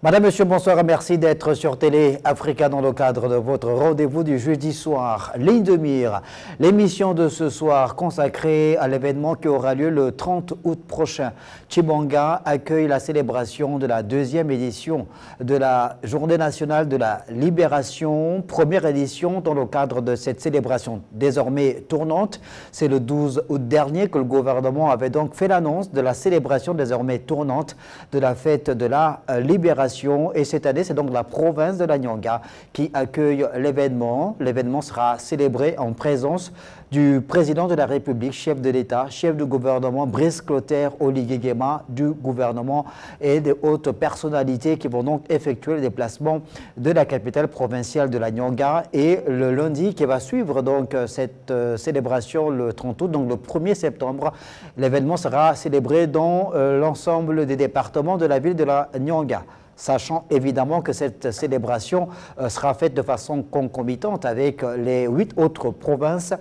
Madame, Monsieur, bonsoir et merci d'être sur Télé Africa dans le cadre de votre rendez-vous du jeudi soir. Ligne de mire, l'émission de ce soir consacrée à l'événement qui aura lieu le 30 août prochain. Tchibanga accueille la célébration de la deuxième édition de la Journée nationale de la libération, première édition dans le cadre de cette célébration désormais tournante. C'est le 12 août dernier que le gouvernement avait donc fait l'annonce de la célébration désormais tournante de la fête de la libération. Et cette année, c'est donc la province de la Nyanga qui accueille l'événement. L'événement sera célébré en présence du président de la République, chef de l'État, chef du gouvernement, Brice Clotaire Oligui Nguema du gouvernement et des hautes personnalités qui vont donc effectuer le déplacement de la capitale provinciale de la Nyanga. Et le lundi qui va suivre donc cette célébration le 30 août, donc le 1er septembre, l'événement sera célébré dans l'ensemble des départements de la ville de la Nyanga. Sachant évidemment que cette célébration sera faite de façon concomitante avec les 8 autres provinces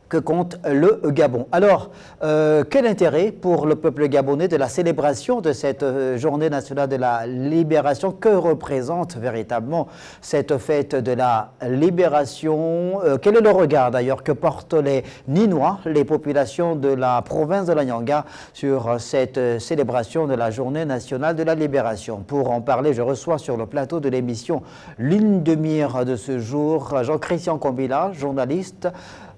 que compte le Gabon. Alors, quel intérêt pour le peuple gabonais de la célébration de cette journée nationale de la libération? Que représente véritablement cette fête de la libération? Quel est le regard d'ailleurs que portent les Ninois, les populations de la province de la Nyanga sur cette célébration de la journée nationale de la libération? Pour en parler, je reçois sur le plateau de l'émission Ligne de mire de ce jour Jean-Christian Kombila, journaliste,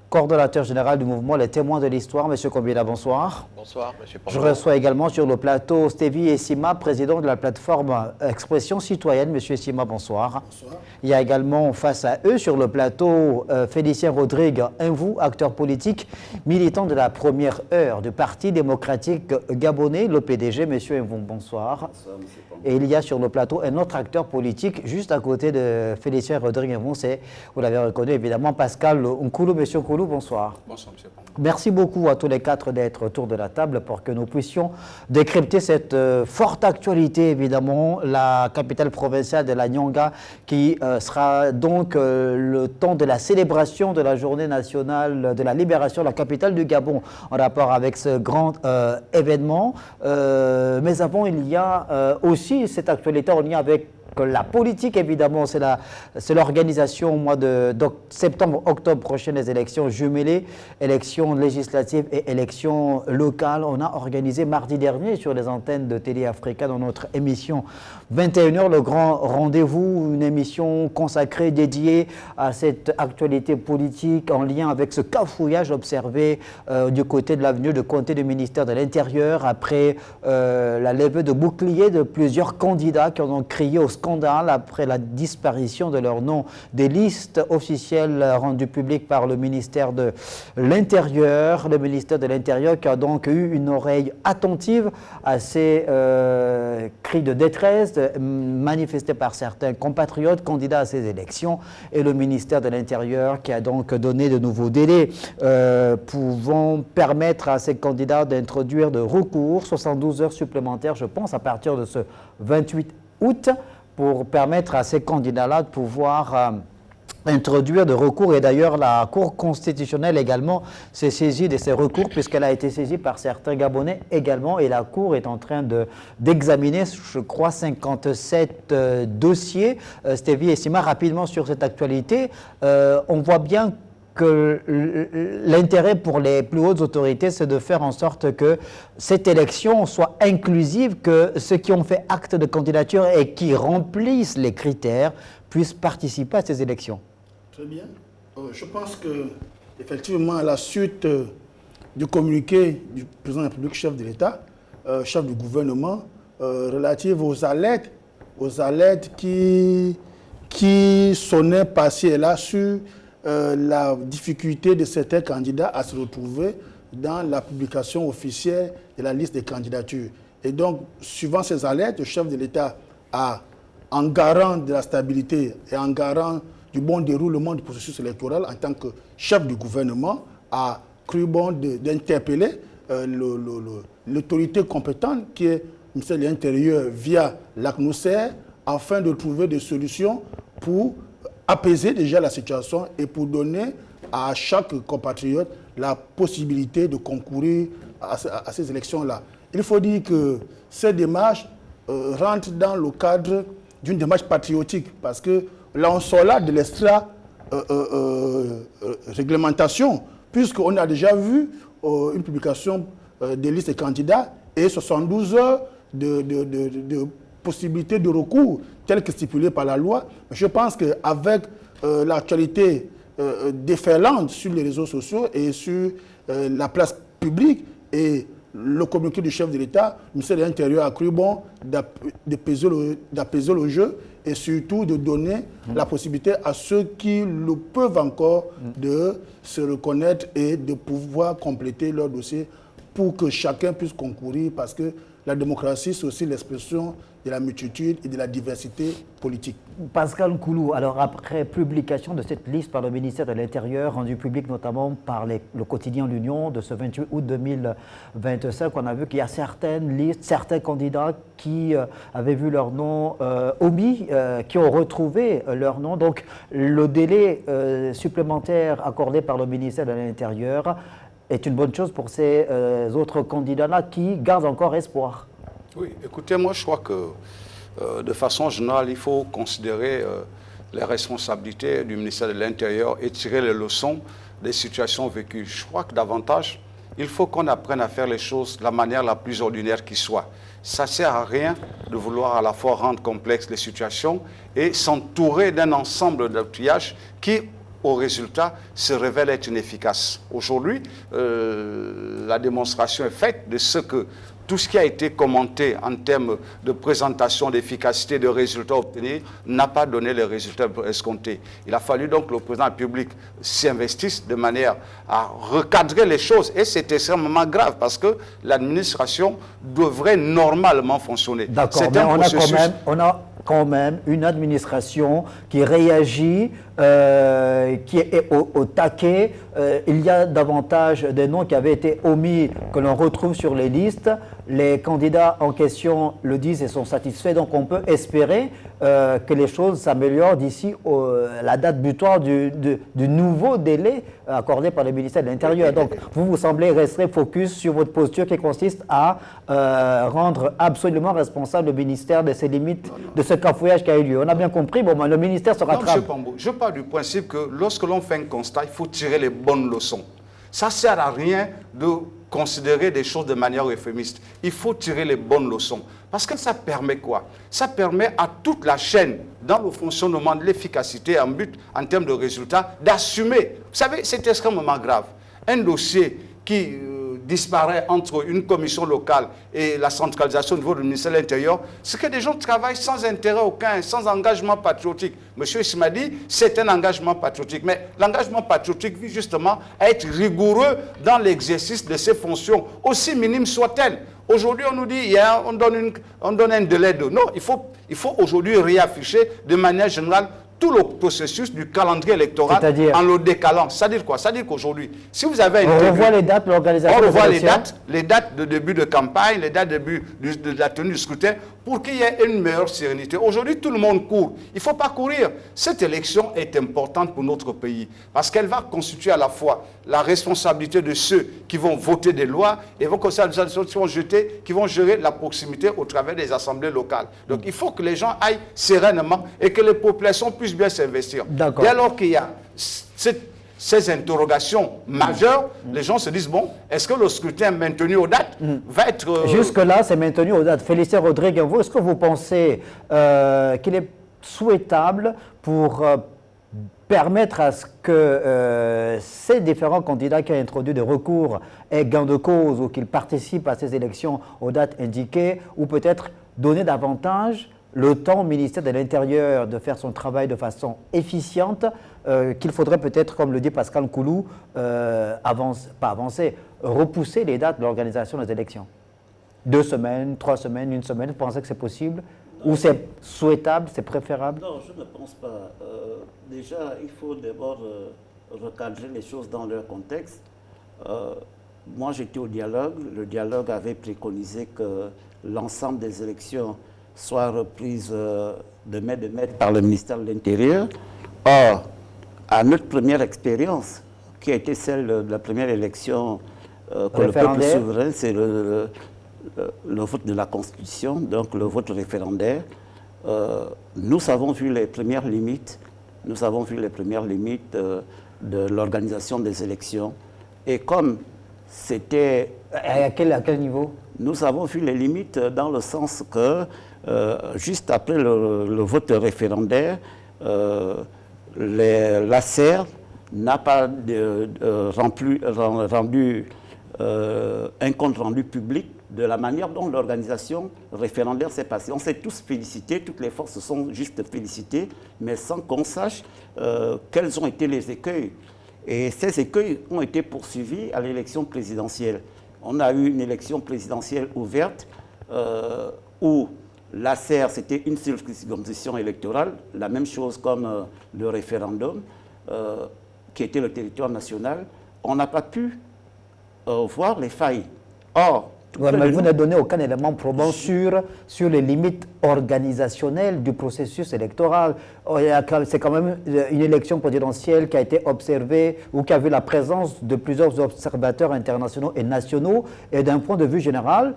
coordonnateur général du mouvement Les Témoins de l'Histoire. Monsieur Kombila, bonsoir. Bonsoir, monsieur Pando. Je reçois également sur le plateau Stevie Essima, président de la plateforme Expression Citoyenne. Monsieur Essima, bonsoir. Bonsoir. Il y a également face à eux sur le plateau Félicien Rodrigue, vous, acteur politique, militant de la première heure du Parti démocratique gabonais, le PDG. Monsieur Nvou, bonsoir. Bonsoir, monsieur Pando. Et il y a sur le plateau un autre acteur politique juste à côté de Félicien Rodrigue, c'est, vous l'avez reconnu évidemment, Pascal Nkoulou. Monsieur Nkoulou, bonsoir. Bonsoir, monsieur Pando. Merci beaucoup à tous les quatre d'être autour de la table pour que nous puissions décrypter cette forte actualité, évidemment, la capitale provinciale de la Nyanga, qui sera donc le temps de la célébration de la journée nationale de la libération, la capitale du Gabon, en rapport avec ce grand événement. Mais avant, il y a aussi cette actualité en lien avec la politique, évidemment, c'est l'organisation au mois de septembre-octobre prochain des élections jumelées, élections législatives et élections locales. On a organisé mardi dernier sur les antennes de Télé Africa dans notre émission 21h, le grand rendez-vous, une émission consacrée, dédiée à cette actualité politique en lien avec ce cafouillage observé du côté de l'avenue de comté du ministère de l'Intérieur après la levée de boucliers de plusieurs candidats qui ont crié au scandale après la disparition de leur nom des listes officielles rendues publiques par le ministère de l'Intérieur. Le ministère de l'Intérieur qui a donc eu une oreille attentive à ces cris de détresse manifestés par certains compatriotes candidats à ces élections, et le ministère de l'Intérieur qui a donc donné de nouveaux délais pouvant permettre à ces candidats d'introduire de recours, 72 heures supplémentaires, je pense, à partir de ce 28 août, pour permettre à ces candidats-là de pouvoir introduire de recours. Et d'ailleurs, la Cour constitutionnelle également s'est saisie de ces recours, puisqu'elle a été saisie par certains Gabonais également. Et la Cour est en train d'examiner, je crois, 57 dossiers. Stevie Essima, rapidement sur cette actualité, on voit bien que l'intérêt pour les plus hautes autorités, c'est de faire en sorte que cette élection soit inclusive, que ceux qui ont fait acte de candidature et qui remplissent les critères puissent participer à ces élections. Très bien. Je pense que, effectivement, à la suite du communiqué du président de la République, chef de l'État, chef du gouvernement, relative aux alertes qui sonnaient par-ci et là sur la difficulté de certains candidats à se retrouver dans la publication officielle de la liste des candidatures. Et donc, suivant ces alertes, le chef de l'État a, en garant de la stabilité et en garant du bon déroulement du processus électoral, en tant que chef du gouvernement, a cru bon d'interpeller l'autorité compétente qui est le ministère de l'Intérieur via l'ACNUSER, afin de trouver des solutions pour apaiser déjà la situation et pour donner à chaque compatriote la possibilité de concourir à ces élections-là. Il faut dire que ces démarches rentre dans le cadre d'une démarche patriotique. Parce que là, on sort là de l'extra-réglementation, puisqu'on a déjà vu une publication des listes de candidats et 72 heures de possibilités de recours, telles que stipulées par la loi. Je pense qu'avec l'actualité déferlante sur les réseaux sociaux et sur la place publique et le communiqué du chef de l'État, le ministère de l'Intérieur a cru bon d'apaiser le jeu et surtout de donner la possibilité à ceux qui le peuvent encore de se reconnaître et de pouvoir compléter leur dossier pour que chacun puisse concourir, parce que la démocratie, c'est aussi l'expression de la multitude et de la diversité politique. Pascal Nkoulou, alors après publication de cette liste par le ministère de l'Intérieur, rendue publique notamment par le quotidien L'Union de ce 28 août 2025, on a vu qu'il y a certaines listes, certains candidats qui avaient vu leur nom omis, qui ont retrouvé leur nom. Donc le délai supplémentaire accordé par le ministère de l'Intérieur est une bonne chose pour ces autres candidats-là qui gardent encore espoir. Oui, écoutez, moi je crois que de façon générale, il faut considérer les responsabilités du ministère de l'Intérieur et tirer les leçons des situations vécues. Je crois que davantage, il faut qu'on apprenne à faire les choses de la manière la plus ordinaire qui soit. Ça ne sert à rien de vouloir à la fois rendre complexes les situations et s'entourer d'un ensemble d'outillages qui, au résultat, se révèle être inefficace. Aujourd'hui, la démonstration est faite de ce que tout ce qui a été commenté en termes de présentation, d'efficacité, de résultats obtenus, n'a pas donné les résultats escomptés. Il a fallu donc que le président de la République s'investisse de manière à recadrer les choses. Et c'est extrêmement grave parce que l'administration devrait normalement fonctionner. D'accord, mais on a quand même une administration qui réagit, qui est au taquet. Il y a davantage de noms qui avaient été omis que l'on retrouve sur les listes. Les candidats en question le disent et sont satisfaits. Donc on peut espérer que les choses s'améliorent d'ici la date butoir du nouveau délai accordé par le ministère de l'Intérieur. Donc vous semblez rester focus sur votre posture qui consiste à rendre absolument responsable le ministère de ses limites, de ce cafouillage qui a eu lieu. On a bien compris, bon, le ministère se rattrape. Je pars du principe que lorsque l'on fait un constat, il faut tirer les bonnes leçons. Ça ne sert à rien de considérer des choses de manière euphémiste. Il faut tirer les bonnes leçons. Parce que ça permet quoi? Ça permet à toute la chaîne, dans le fonctionnement de l'efficacité en but, en termes de résultats, d'assumer. Vous savez, c'est extrêmement grave. Un dossier qui disparaît entre une commission locale et la centralisation au niveau du ministère de l'Intérieur, c'est que des gens travaillent sans intérêt aucun, sans engagement patriotique. Monsieur Issima dit, c'est un engagement patriotique. Mais l'engagement patriotique vise justement à être rigoureux dans l'exercice de ses fonctions, aussi minimes soient-elles. Aujourd'hui, on nous dit, on donne un délai de... Non, il faut aujourd'hui réafficher de manière générale tout le processus du calendrier électoral en le décalant. Ça veut dire quoi? Ça veut dire qu'aujourd'hui, si vous avez... On revoit les dates, l'organisation. On revoit les dates de début de campagne, les dates de début de la tenue du scrutin, pour qu'il y ait une meilleure sérénité. Aujourd'hui, tout le monde court. Il ne faut pas courir. Cette élection est importante pour notre pays, parce qu'elle va constituer à la fois la responsabilité de ceux qui vont voter des lois et vont constituer des gens qui vont gérer la proximité au travers des assemblées locales. Donc, il faut que les gens aillent sereinement et que les populations puissent bien s'investir. Dès lors qu'il y a ces interrogations majeures, les gens se disent, bon, est-ce que le scrutin maintenu aux dates va être... Jusque-là, c'est maintenu aux dates. Félicien Rodrigue, est-ce que vous pensez qu'il est souhaitable pour permettre à ce que ces différents candidats qui ont introduit des recours aient gain de cause ou qu'ils participent à ces élections aux dates indiquées, ou peut-être donner davantage le temps au ministère de l'Intérieur de faire son travail de façon efficiente, qu'il faudrait peut-être, comme le dit Pascal Nkoulou, repousser les dates de l'organisation des élections. 2 semaines, 3 semaines, 1 semaine, vous pensez que c'est possible? Ou c'est souhaitable, c'est préférable? Non, je ne pense pas. Déjà, il faut d'abord recadrer les choses dans leur contexte. Moi, j'étais au dialogue. Le dialogue avait préconisé que l'ensemble des élections soient reprises de main par le ministère de l'Intérieur. Or, à notre première expérience, qui a été celle de la première élection que le peuple souverain, c'est le vote de la Constitution, donc le vote référendaire, nous avons vu les premières limites, de l'organisation des élections. Et comme c'était... À quel niveau? Nous avons vu les limites dans le sens que, juste après le vote référendaire, l'ACER n'a pas rendu un compte rendu public de la manière dont l'organisation référendaire s'est passée. On s'est tous félicités, toutes les forces se sont juste félicitées, mais sans qu'on sache quels ont été les écueils. Et ces écueils ont été poursuivis à l'élection présidentielle. On a eu une élection présidentielle ouverte où l'ACER, c'était une circonscription électorale, la même chose comme le référendum, qui était le territoire national. On n'a pas pu voir les failles. Or, ouais, mais vous n'avez donné aucun élément probant sur les limites organisationnelles du processus électoral. C'est quand même une élection présidentielle qui a été observée ou qui a vu la présence de plusieurs observateurs internationaux et nationaux. Et d'un point de vue général,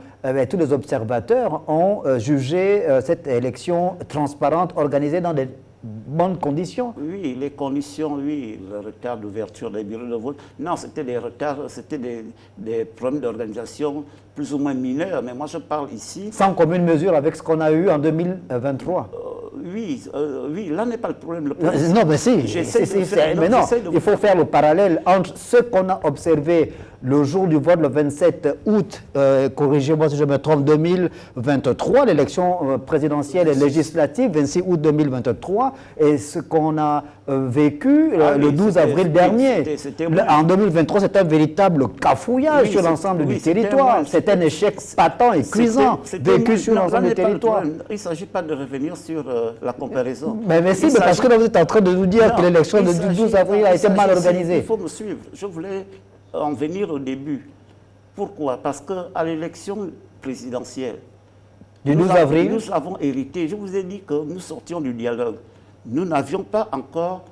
tous les observateurs ont jugé cette élection transparente, organisée dans des bonnes conditions. Oui, les conditions, oui, le retard d'ouverture des bureaux de vote. Non, c'était des retards, c'était des problèmes d'organisation plus ou moins mineurs, mais moi je parle ici... Sans commune mesure avec ce qu'on a eu en 2023. Oui, là n'est pas le problème. Non, mais si, il faut faire le parallèle entre ce qu'on a observé le jour du vote, le 27 août, corrigez-moi si je me trompe, 2023, l'élection présidentielle et législative, 26 août 2023, et ce qu'on a vécu le 12 avril dernier. En 2023, c'est un véritable cafouillage sur l'ensemble du territoire. C'est un échec patent et cuisant vécu sur l'ensemble du territoire. Il ne s'agit pas de revenir sur la comparaison. Mais si, parce que là, vous êtes en train de nous dire que l'élection du 12 avril a été mal organisée. Il faut me suivre. Je voulais en venir au début. Pourquoi? Parce qu'à l'élection présidentielle, du 12 avril, nous avons hérité. Je vous ai dit que nous sortions du dialogue. Nous n'avions pas encore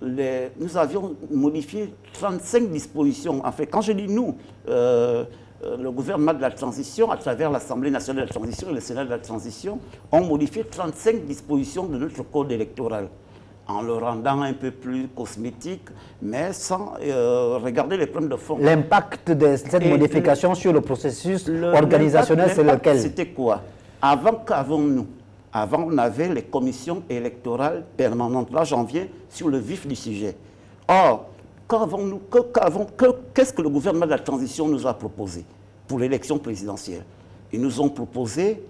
nous avions modifié 35 dispositions. En fait, quand je dis nous, le gouvernement de la transition, à travers l'Assemblée nationale de la transition et le Sénat de la transition, ont modifié 35 dispositions de notre code électoral, en le rendant un peu plus cosmétique, mais sans regarder les problèmes de fond. L'impact de cette modification sur le processus organisationnel, c'est lequel? C'était quoi? Avant, qu'avons-nous? Avant, on avait les commissions électorales permanentes. Là, j'en viens sur le vif du sujet. Or, qu'est-ce que le gouvernement de la transition nous a proposé pour l'élection présidentielle? Ils nous ont proposé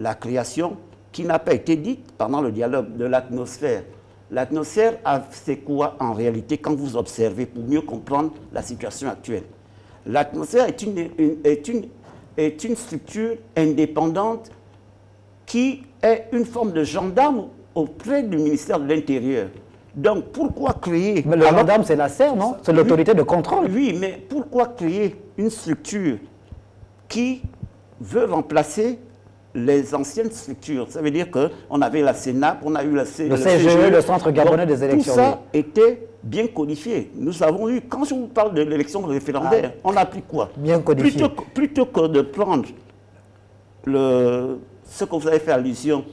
la création, qui n'a pas été dite pendant le dialogue, de l'atmosphère. L'atmosphère, c'est quoi en réalité quand vous observez pour mieux comprendre la situation actuelle? L'atmosphère est une structure indépendante qui est une forme de gendarme auprès du ministère de l'Intérieur. Donc, pourquoi créer... Mais le gendarme, c'est l'ACER, non? C'est l'autorité de contrôle. Oui, mais pourquoi créer une structure qui veut remplacer les anciennes structures? Ça veut dire qu'on avait la CENAP, on a eu le CGE, le Centre Gabonais des élections. Tout ça était bien codifié. Nous avons eu, quand je vous parle de l'élection référendaire, on a pris quoi? Bien codifié. Plutôt que de prendre ce que vous avez fait allusion,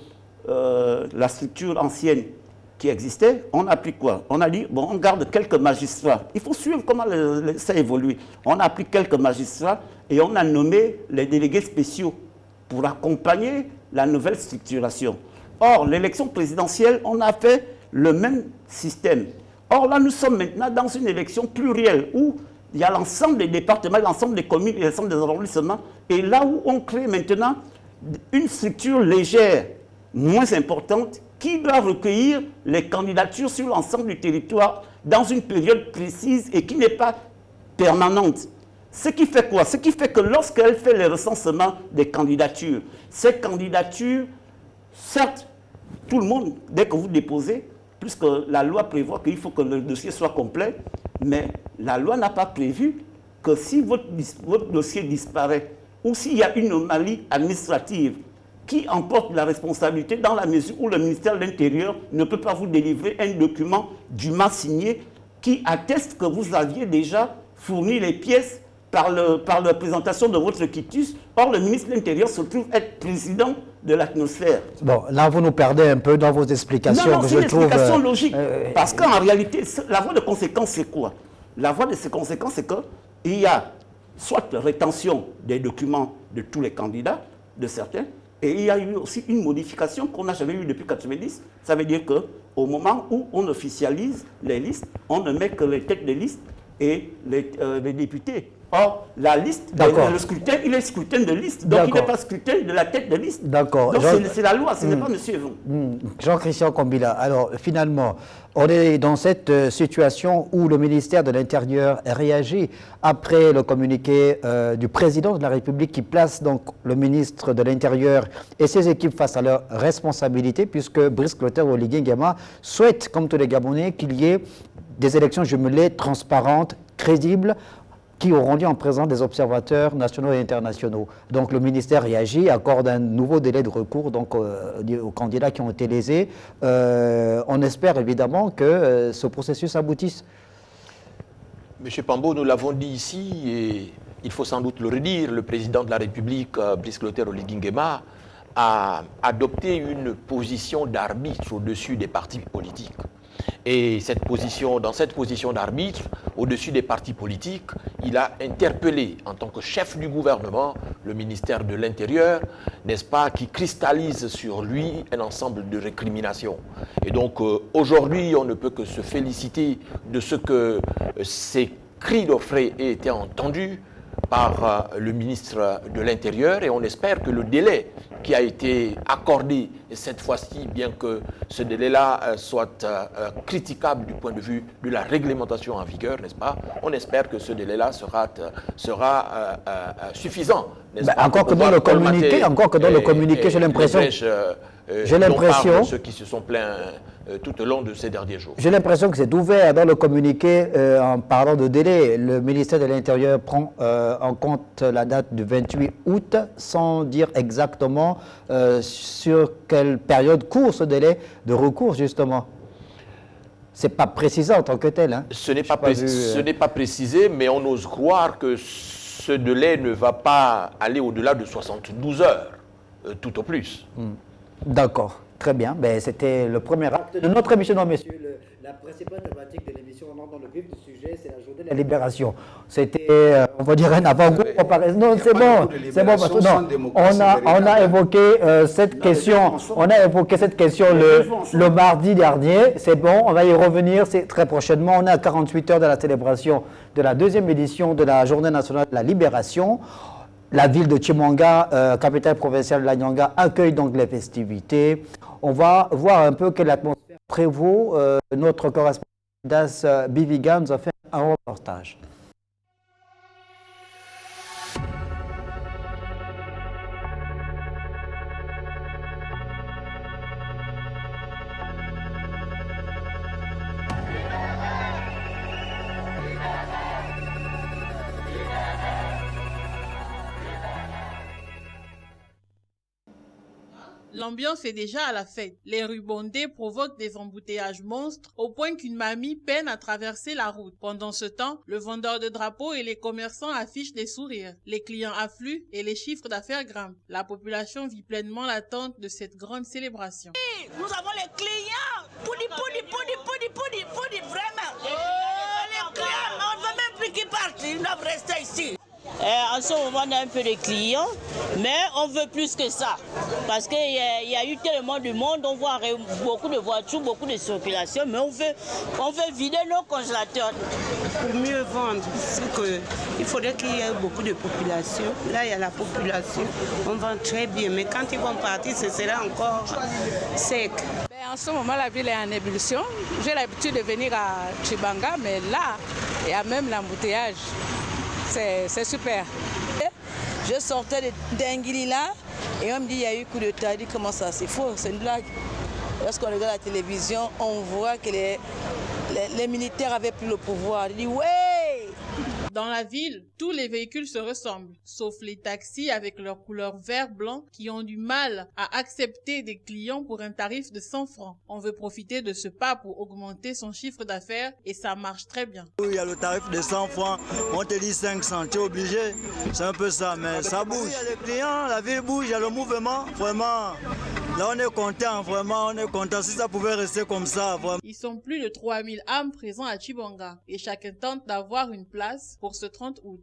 la structure ancienne qui existait, on a pris quoi? On a dit, bon, on garde quelques magistrats. Il faut suivre comment ça évolue. On a pris quelques magistrats et on a nommé les délégués spéciaux pour accompagner la nouvelle structuration. Or, l'élection présidentielle, on a fait le même système. Or, là, nous sommes maintenant dans une élection plurielle où il y a l'ensemble des départements, l'ensemble des communes et l'ensemble des arrondissements. Et là où on crée maintenant une structure légère, moins importante, qui doit recueillir les candidatures sur l'ensemble du territoire dans une période précise et qui n'est pas permanente. Ce qui fait quoi? Ce qui fait que lorsqu'elle fait le recensement des candidatures, ces candidatures, certes, tout le monde, dès que vous déposez, puisque la loi prévoit qu'il faut que le dossier soit complet, mais la loi n'a pas prévu que si votre dossier disparaît ou s'il y a une anomalie administrative, qui emporte la responsabilité dans la mesure où le ministère de l'Intérieur ne peut pas vous délivrer un document dûment signé qui atteste que vous aviez déjà fourni les pièces par la présentation de votre quitus. Or, le ministre de l'Intérieur se trouve être président de l'atmosphère. Bon, là, vous nous perdez un peu dans vos explications. Non, c'est une explication trouve, logique. Parce qu'en réalité, la voie de conséquence, c'est quoi? La voie de ces conséquences, c'est qu'il y a soit rétention des documents de tous les candidats, de certains, et il y a eu aussi une modification qu'on n'a jamais eue depuis 1990. Ça veut dire qu'au moment où on officialise les listes, on ne met que les têtes de liste et les députés. Or, la liste, le scrutin, il est scrutin de liste, donc il n'est pas scrutin de la tête de liste. D'accord. Donc c'est la loi, ce n'est pas M. Evon. Jean-Christian Kombila, alors finalement, on est dans cette situation où le ministère de l'Intérieur réagit après le communiqué du président de la République qui place donc le ministre de l'Intérieur et ses équipes face à leurs responsabilités, puisque Brice Clotaire Oligui Nguema souhaite, comme tous les Gabonais, qu'il y ait des élections jumelées, transparentes, crédibles, qui auront lieu en présence des observateurs nationaux et internationaux. Donc le ministère réagit, accorde un nouveau délai de recours donc, aux candidats qui ont été lésés. On espère évidemment que ce processus aboutisse. Monsieur Pambo, nous l'avons dit ici, et il faut sans doute le redire, le président de la République, Brice Clotaire Oligui Nguema, a adopté une position d'arbitre au-dessus des partis politiques. Et dans cette position d'arbitre, au-dessus des partis politiques, il a interpellé en tant que chef du gouvernement le ministère de l'Intérieur, n'est-ce pas, qui cristallise sur lui un ensemble de récriminations. Et donc aujourd'hui, on ne peut que se féliciter de ce que ces cris d'orfraie aient été entendus par le ministre de l'Intérieur, et on espère que le délai qui a été accordé cette fois-ci, bien que ce délai-là soit critiquable du point de vue de la réglementation en vigueur, n'est-ce pas? On espère que ce délai-là sera suffisant, n'est-ce pas? Encore que dans le communiqué, j'ai l'impression... J'ai l'impression ceux qui se sont plaints tout au long de ces derniers jours. J'ai l'impression que c'est ouvert dans le communiqué en parlant de délai. Le ministère de l'Intérieur prend en compte la date du 28 août sans dire exactement sur quelle période court ce délai de recours justement. Ce n'est pas précisé en tant que tel. Hein. Ce n'est pas précisé, mais on ose croire que ce délai ne va pas aller au-delà de 72 heures, tout au plus. D'accord, très bien. Ben, c'était le premier acte de notre émission. Non, messieurs, la principale thématique de l'émission, on entre dans le vif du sujet, c'est la journée de la libération. C'était, on va dire, un avant-goût. Non, c'est bon. C'est bon. Parce que, non, on a évoqué cette question. On a évoqué cette question le mardi dernier. C'est bon, on va y revenir très prochainement. On est à 48 heures de la célébration de la deuxième édition de la journée nationale de la libération. La ville de Chimanga, capitale provinciale de la Nyanga, accueille donc les festivités. On va voir un peu quelle atmosphère prévaut. Notre correspondant Das Biviga nous a fait un reportage. L'ambiance est déjà à la fête. Les rues bondées provoquent des embouteillages monstres au point qu'une mamie peine à traverser la route. Pendant ce temps, le vendeur de drapeaux et les commerçants affichent des sourires. Les clients affluent et les chiffres d'affaires grimpent. La population vit pleinement l'attente de cette grande célébration. Nous avons les clients. Poudi, vraiment. Les clients, on ne veut même plus qu'ils partent. Ils doivent rester ici. En ce moment, on a un peu de clients, mais on veut plus que ça. Parce qu'il y a eu tellement de monde, on voit beaucoup de voitures, beaucoup de circulation, mais on veut vider nos congélateurs. Pour mieux vendre, il faudrait qu'il y ait beaucoup de population. Là, il y a la population, on vend très bien, mais quand ils vont partir, ce sera encore sec. En ce moment, la ville est en ébullition. J'ai l'habitude de venir à Chibanga, mais là, il y a même l'embouteillage. C'est super. Je sortais d'Ingili là et on me dit il y a eu coup d'État. Je dis comment ça, c'est faux, c'est une blague. Lorsqu'on regarde la télévision, on voit que les militaires avaient pris le pouvoir. Je dis ouais. Dans la ville, tous les véhicules se ressemblent, sauf les taxis avec leur couleur vert-blanc qui ont du mal à accepter des clients pour un tarif de 100 francs. On veut profiter de ce pas pour augmenter son chiffre d'affaires et ça marche très bien. Il y a le tarif de 100 francs, on te dit 500, tu es obligé, c'est un peu ça, mais ça bouge. Il y a les clients, la ville bouge, il y a le mouvement, vraiment. Là on est content, vraiment, on est content. Si ça pouvait rester comme ça, vraiment. Ils sont plus de 3000 âmes présents à Tchibanga et chacun tente d'avoir une place pour ce 30 août.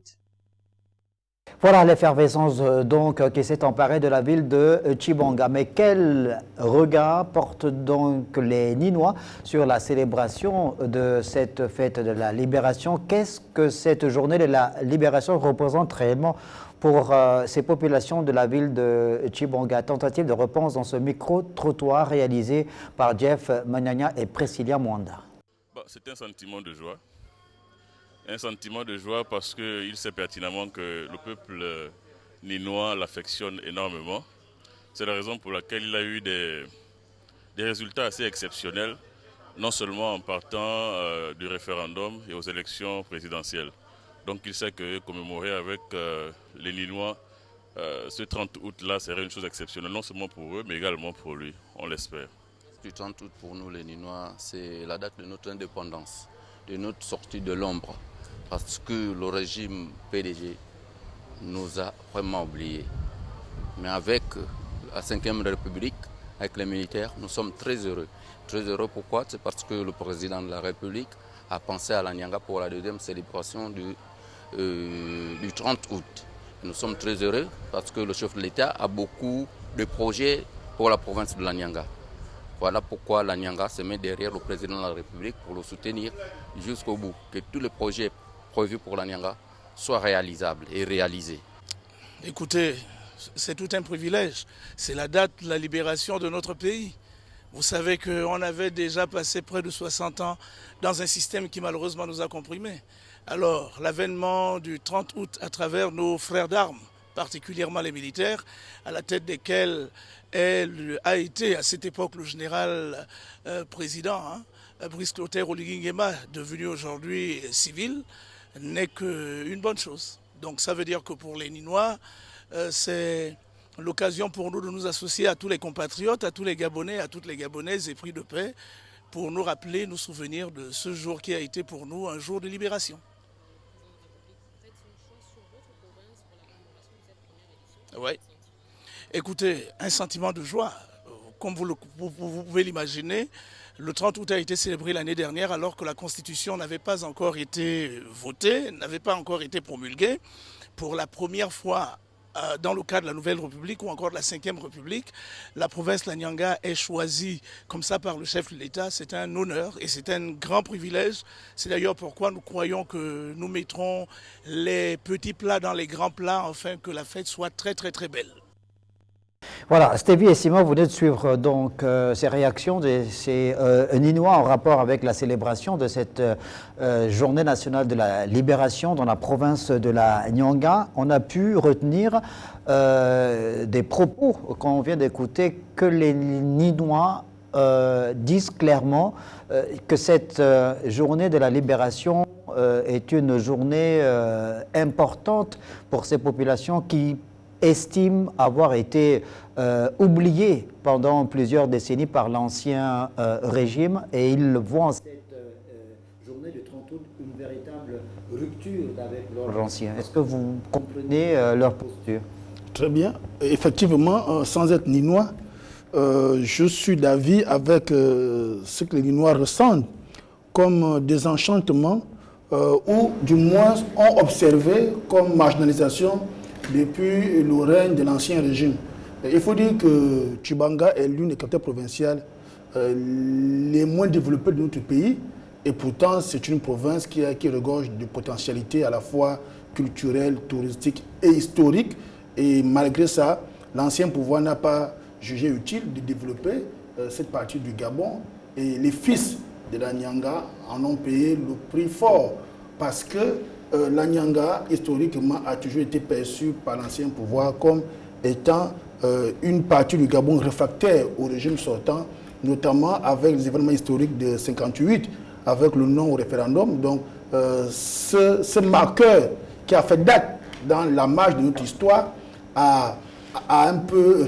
Voilà l'effervescence donc qui s'est emparée de la ville de Tchibanga. Mais quel regard portent donc les Ninois sur la célébration de cette fête de la libération? Qu'est-ce que cette journée de la libération représente réellement pour ces populations de la ville de Tchibanga? Tentative de réponse dans ce micro-trottoir réalisé par Jeff Manyanya et Priscilla Mwanda. C'est un sentiment de joie. Un sentiment de joie parce qu'il sait pertinemment que le peuple ninois l'affectionne énormément. C'est la raison pour laquelle il a eu des résultats assez exceptionnels, non seulement en partant du référendum et aux élections présidentielles. Donc il sait que commémorer avec les Ninois ce 30 août-là serait une chose exceptionnelle, non seulement pour eux, mais également pour lui, on l'espère. Le 30 août pour nous les Ninois, c'est la date de notre indépendance, de notre sortie de l'ombre. Parce que le régime PDG nous a vraiment oubliés. Mais avec la 5e République, avec les militaires, nous sommes très heureux. Très heureux pourquoi? C'est parce que le président de la République a pensé à la Nyanga pour la deuxième célébration du 30 août. Nous sommes très heureux parce que le chef de l'État a beaucoup de projets pour la province de la Nyanga. Voilà pourquoi la Nyanga se met derrière le président de la République pour le soutenir jusqu'au bout. Que tous les projets prévus pour la Nyanga soient réalisables et réalisés. Écoutez, c'est tout un privilège. C'est la date de la libération de notre pays. Vous savez qu'on avait déjà passé près de 60 ans dans un système qui malheureusement nous a comprimés. Alors, l'avènement du 30 août à travers nos frères d'armes, particulièrement les militaires, à la tête desquels a été à cette époque le général président, Brice Clotaire Oligui Nguema, devenu aujourd'hui civil, n'est qu'une bonne chose. Donc ça veut dire que pour les Ninois, c'est l'occasion pour nous de nous associer à tous les compatriotes, à tous les Gabonais, à toutes les Gabonaises épris de paix, pour nous rappeler, nous souvenir de ce jour qui a été pour nous un jour de libération. Oui. Écoutez, un sentiment de joie, comme vous pouvez l'imaginer. Le 30 août a été célébré l'année dernière alors que la Constitution n'avait pas encore été votée, n'avait pas encore été promulguée. Pour la première fois dans le cadre de la Nouvelle République ou encore de la 5e République, la province de la Nyanga est choisie comme ça par le chef de l'État. C'est un honneur et c'est un grand privilège. C'est d'ailleurs pourquoi nous croyons que nous mettrons les petits plats dans les grands plats afin que la fête soit très très très belle. Voilà, Stevie et Simon, vous venez de suivre donc ces réactions de ces Ninois en rapport avec la célébration de cette journée nationale de la libération dans la province de la Nyanga. On a pu retenir des propos qu'on vient d'écouter que les Ninois disent clairement que cette journée de la libération est une journée importante pour ces populations qui estiment avoir été oubliés pendant plusieurs décennies par l'ancien régime et ils voient en cette journée du 30 août une véritable rupture avec l'ordre ancien. Est-ce que vous comprenez leur posture? Très bien. Effectivement, sans être Ninois, je suis d'avis avec ce que les Ninois ressentent comme désenchantement ou du moins ont observé comme marginalisation depuis le règne de l'ancien régime. Il faut dire que Tchibanga est l'une des capitales provinciales les moins développées de notre pays et pourtant c'est une province qui regorge de potentialités à la fois culturelles, touristiques et historiques et malgré ça, l'ancien pouvoir n'a pas jugé utile de développer cette partie du Gabon et les fils de la Nyanga en ont payé le prix fort parce que la Nyanga, historiquement, a toujours été perçue par l'ancien pouvoir comme étant une partie du Gabon réfractaire au régime sortant, notamment avec les événements historiques de 1958, avec le non au référendum. Donc, ce marqueur qui a fait date dans la marge de notre histoire a un peu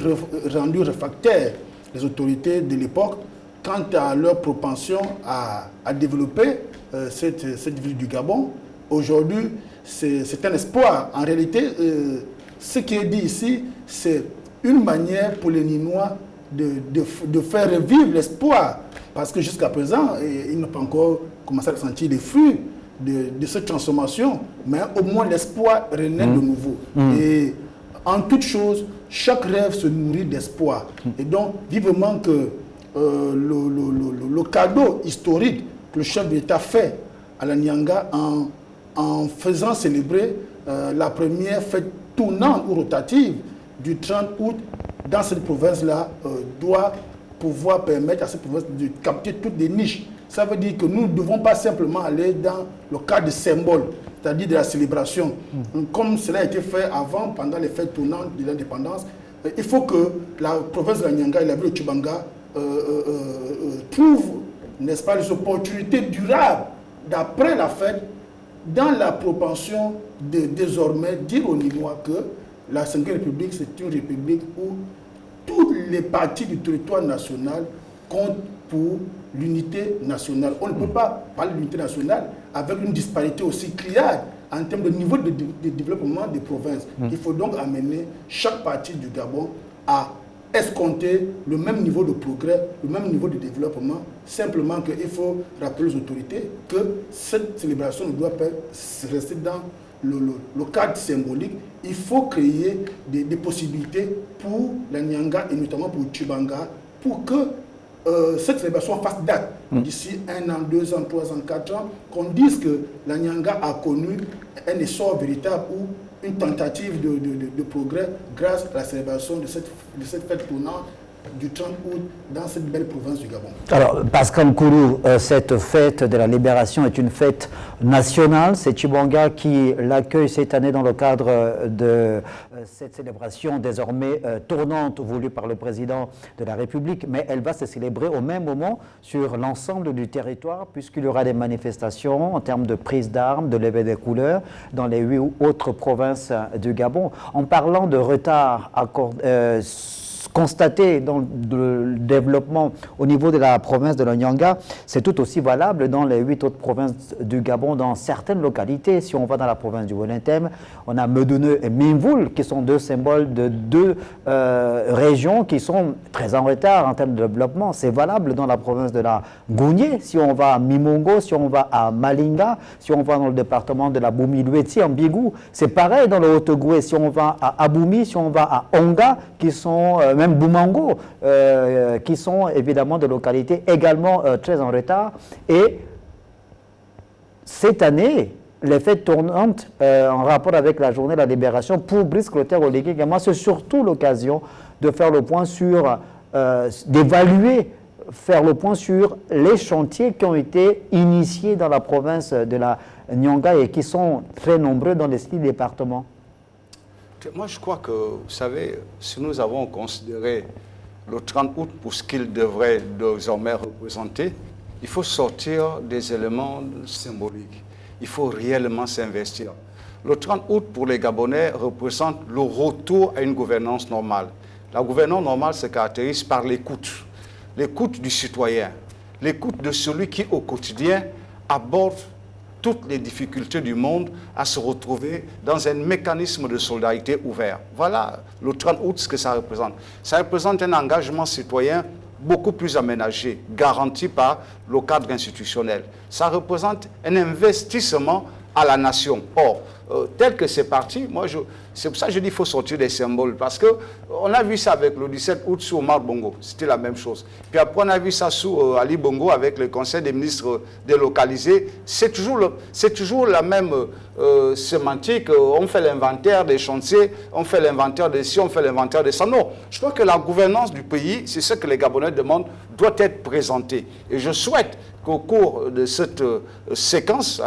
rendu réfractaire les autorités de l'époque quant à leur propension à développer cette ville du Gabon. Aujourd'hui, c'est un espoir. En réalité, ce qui est dit ici, c'est une manière pour les Ninois de faire revivre l'espoir. Parce que jusqu'à présent, ils n'ont pas encore commencé à sentir les fruits de cette transformation, mais au moins l'espoir renaît de nouveau. Et en toute chose, chaque rêve se nourrit d'espoir. Et donc, vivement que le cadeau historique que le chef d'État fait à la Nyanga en faisant célébrer la première fête tournante ou rotative du 30 août dans cette province-là doit pouvoir permettre à cette province de capter toutes les niches. Ça veut dire que nous ne devons pas simplement aller dans le cadre de symbole, c'est-à-dire de la célébration, comme cela a été fait avant, pendant les fêtes tournantes de l'indépendance. Il faut que la province de la Nyanga et la ville de Tchibanga trouvent, n'est-ce pas, les opportunités durables d'après la fête, dans la propension de désormais dire aux Ninois que la 5e République, c'est une république où toutes les parties du territoire national comptent pour l'unité nationale. On ne peut pas parler d'unité nationale avec une disparité aussi criarde en termes de niveau de développement des provinces. Il faut donc amener chaque partie du Gabon à escompter le même niveau de progrès, le même niveau de développement. Simplement qu'il faut rappeler aux autorités que cette célébration ne doit pas rester dans le cadre symbolique. Il faut créer des possibilités pour la Nyanga et notamment pour Tchibanga pour que cette célébration fasse date d'ici 1 an, 2 ans, 3 ans, 4 ans, qu'on dise que la Nyanga a connu un essor véritable ou une tentative de progrès grâce à la célébration de cette fête tournante du 30 août dans cette belle province du Gabon. Alors, Pascal Nkoulou, cette fête de la libération est une fête nationale. C'est Tchibanga qui l'accueille cette année dans le cadre de cette célébration désormais tournante voulue par le président de la République. Mais elle va se célébrer au même moment sur l'ensemble du territoire puisqu'il y aura des manifestations en termes de prise d'armes, de levée des couleurs dans les 8 autres provinces du Gabon. En parlant de retard constaté dans le développement au niveau de la province de la Nyanga, c'est tout aussi valable dans les 8 autres provinces du Gabon, dans certaines localités. Si on va dans la province du Wellington, on a Medouneux et Minvoul qui sont deux symboles de deux régions qui sont très en retard en termes de développement. C'est valable dans la province de la Gounié, si on va à Mimongo, si on va à Malinga, si on va dans le département de la Boumi-Lueti, en Bigou. C'est pareil dans le Haut-Goué, si on va à Aboumi, si on va à Onga, qui sont même Boumango, qui sont évidemment des localités également très en retard. Et cette année, les fêtes tournantes en rapport avec la journée de la libération pour Brice Clotaire Oligui Nguema, c'est surtout l'occasion de faire le point sur, d'évaluer, faire le point sur les chantiers qui ont été initiés dans la province de la Nyanga et qui sont très nombreux dans les 6 départements. Moi, je crois que, vous savez, si nous avons considéré le 30 août pour ce qu'il devrait désormais représenter, il faut sortir des éléments symboliques. Il faut réellement s'investir. Le 30 août, pour les Gabonais, représente le retour à une gouvernance normale. La gouvernance normale se caractérise par l'écoute du citoyen, l'écoute de celui qui, au quotidien, aborde toutes les difficultés du monde à se retrouver dans un mécanisme de solidarité ouvert. Voilà le 30 août ce que ça représente. Ça représente un engagement citoyen beaucoup plus aménagé, garanti par le cadre institutionnel. Ça représente un investissement à la nation. Or, tel que c'est parti, c'est pour ça que je dis qu'il faut sortir des symboles, parce qu'on a vu ça avec le 17 août sous Omar Bongo, c'était la même chose. Puis après, on a vu ça sous Ali Bongo avec le Conseil des ministres délocalisés. C'est toujours la même sémantique. On fait l'inventaire des chantiers, on fait l'inventaire de ci, on fait l'inventaire de ça. Non, je crois que la gouvernance du pays, c'est ce que les Gabonais demandent, doit être présentée. Et je souhaite qu'au cours de cette séquence,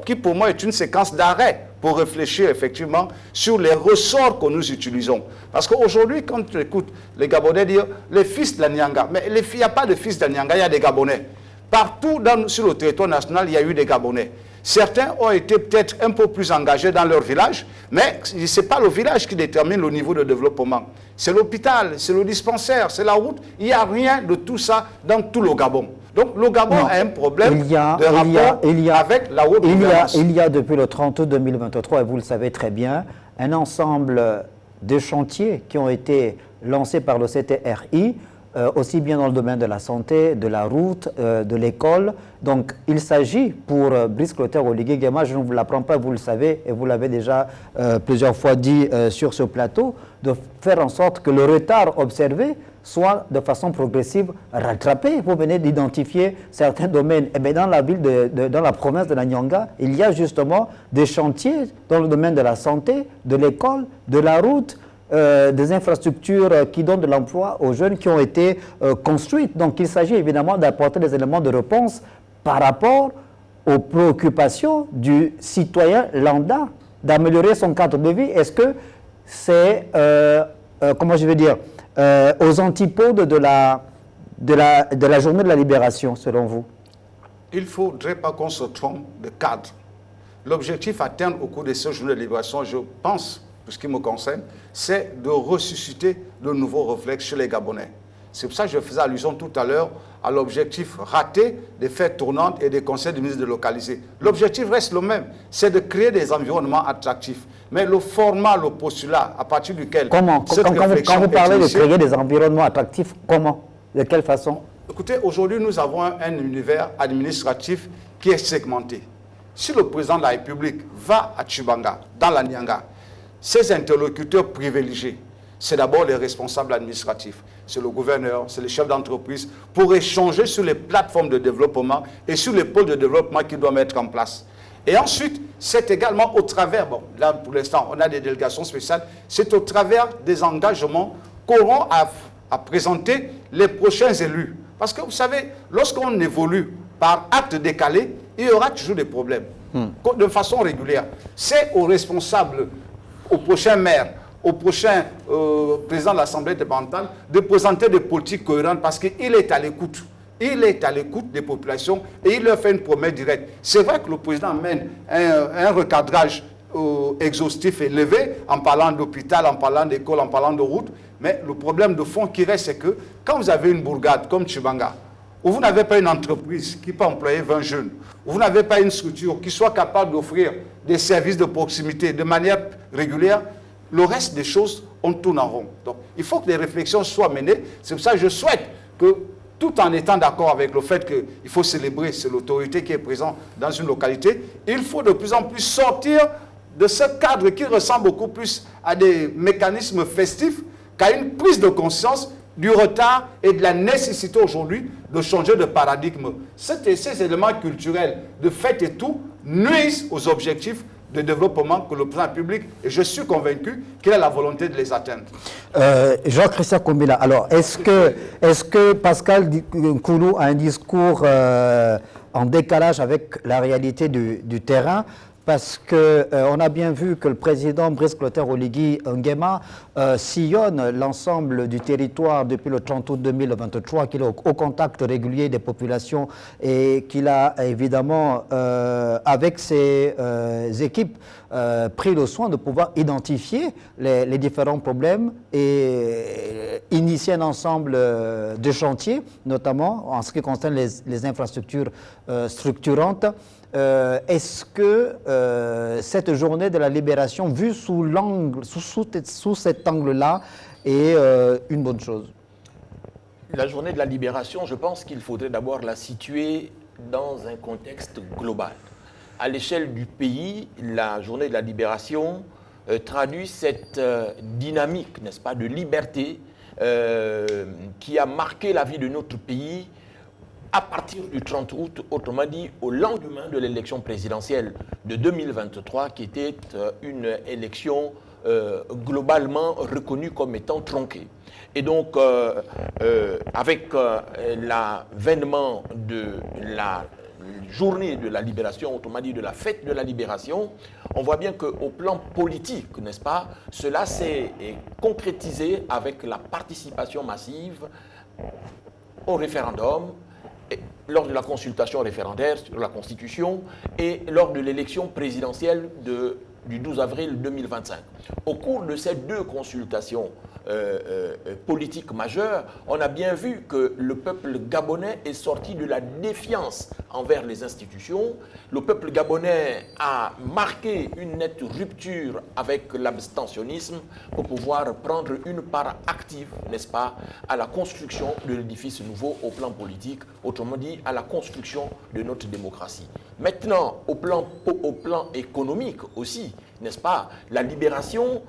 qui pour moi est une séquence d'arrêt pour réfléchir effectivement sur les ressorts que nous utilisons. Parce qu'aujourd'hui, quand tu écoutes les Gabonais dire les fils de la Nyanga, mais il n'y a pas de fils de la Nyanga, il y a des Gabonais. Partout sur le territoire national, il y a eu des Gabonais. Certains ont été peut-être un peu plus engagés dans leur village, mais ce n'est pas le village qui détermine le niveau de développement. C'est l'hôpital, c'est le dispensaire, c'est la route. Il n'y a rien de tout ça dans tout le Gabon. Donc le Gabon a un problème de rapport avec la haute gouvernance. Il y a depuis le 30 août 2023, et vous le savez très bien, un ensemble de chantiers qui ont été lancés par le CTRI, aussi bien dans le domaine de la santé, de la route, de l'école. Donc, il s'agit pour Brice Clotaire Oligui Nguema, je ne vous l'apprends pas, vous le savez, et vous l'avez déjà plusieurs fois dit sur ce plateau, de faire en sorte que le retard observé soit de façon progressive rattrapé. Vous venez d'identifier certains domaines. Et bien, dans la ville, dans la province de la Nyanga, il y a justement des chantiers dans le domaine de la santé, de l'école, de la route, des infrastructures qui donnent de l'emploi aux jeunes qui ont été construites. Donc il s'agit évidemment d'apporter des éléments de réponse par rapport aux préoccupations du citoyen lambda, d'améliorer son cadre de vie. Est-ce que c'est, comment je vais dire, aux antipodes de la journée de la libération, selon vous? Il ne faudrait pas qu'on se trompe de cadre. L'objectif atteint au cours de cette journée de libération, je pense, pour ce qui me concerne, c'est de ressusciter de nouveaux réflexes chez les Gabonais. C'est pour ça que je faisais allusion tout à l'heure à l'objectif raté des fêtes tournantes et des conseils de ministres délocalisés. L'objectif reste le même, c'est de créer des environnements attractifs. Mais le format, le postulat, à partir duquel... Comment? Quand vous parlez de créer des environnements attractifs, comment? De quelle façon? Écoutez, aujourd'hui, nous avons un univers administratif qui est segmenté. Si le président de la République va à Tchibanga, dans la Nyanga, ses interlocuteurs privilégiés, c'est d'abord les responsables administratifs, c'est le gouverneur, c'est les chefs d'entreprise, pour échanger sur les plateformes de développement et sur les pôles de développement qui doivent mettre en place. Et ensuite, c'est également au travers, bon, là pour l'instant, on a des délégations spéciales, c'est au travers des engagements qu'auront à présenter les prochains élus. Parce que vous savez, lorsqu'on évolue par acte décalé, il y aura toujours des problèmes, de façon régulière. C'est aux responsables, au prochain maire, au prochain président de l'Assemblée départementale, de présenter des politiques cohérentes parce qu'il est à l'écoute. Il est à l'écoute des populations et il leur fait une promesse directe. C'est vrai que le président amène un recadrage exhaustif élevé en parlant d'hôpital, en parlant d'école, en parlant de route. Mais le problème de fond qui reste, c'est que quand vous avez une bourgade comme Tchibanga, où vous n'avez pas une entreprise qui peut employer 20 jeunes, où vous n'avez pas une structure qui soit capable d'offrir des services de proximité de manière régulière, le reste des choses, on tourne en rond. Donc, il faut que des réflexions soient menées. C'est pour ça que je souhaite que, tout en étant d'accord avec le fait qu'il faut célébrer, c'est l'autorité qui est présente dans une localité, il faut de plus en plus sortir de ce cadre qui ressemble beaucoup plus à des mécanismes festifs qu'à une prise de conscience du retard et de la nécessité aujourd'hui de changer de paradigme. Ces éléments culturels de fête et tout nuisent aux objectifs de développement que le président public, et je suis convaincu qu'il a la volonté de les atteindre. Jean-Christian Kombila, alors est-ce que Pascal Nkoulou a un discours en décalage avec la réalité du terrain? Parce qu'on a bien vu que le président Brice Clotaire Oligui Nguema sillonne l'ensemble du territoire depuis le 30 août 2023, qu'il est au contact régulier des populations et qu'il a évidemment, avec ses équipes, pris le soin de pouvoir identifier les différents problèmes et initier un ensemble de chantiers, notamment en ce qui concerne les infrastructures structurantes. Est-ce que cette journée de la libération, vue sous cet angle-là, est une bonne chose? La journée de la libération, je pense qu'il faudrait d'abord la situer dans un contexte global. À l'échelle du pays, la journée de la libération traduit cette dynamique, n'est-ce pas, de liberté qui a marqué la vie de notre pays à partir du 30 août, autrement dit au lendemain de l'élection présidentielle de 2023, qui était une élection globalement reconnue comme étant tronquée. Et donc, avec l'avènement de la journée de la libération, autrement dit de la fête de la libération, on voit bien qu'au plan politique, n'est-ce pas, cela s'est concrétisé avec la participation massive au référendum, lors de la consultation référendaire sur la Constitution et lors de l'élection présidentielle du 12 avril 2025. Au cours de ces deux consultations politique majeure, on a bien vu que le peuple gabonais est sorti de la défiance envers les institutions. Le peuple gabonais a marqué une nette rupture avec l'abstentionnisme pour pouvoir prendre une part active, n'est-ce pas, à la construction de l'édifice nouveau au plan politique, autrement dit à la construction de notre démocratie. Maintenant, au plan économique aussi, n'est-ce pas, la libération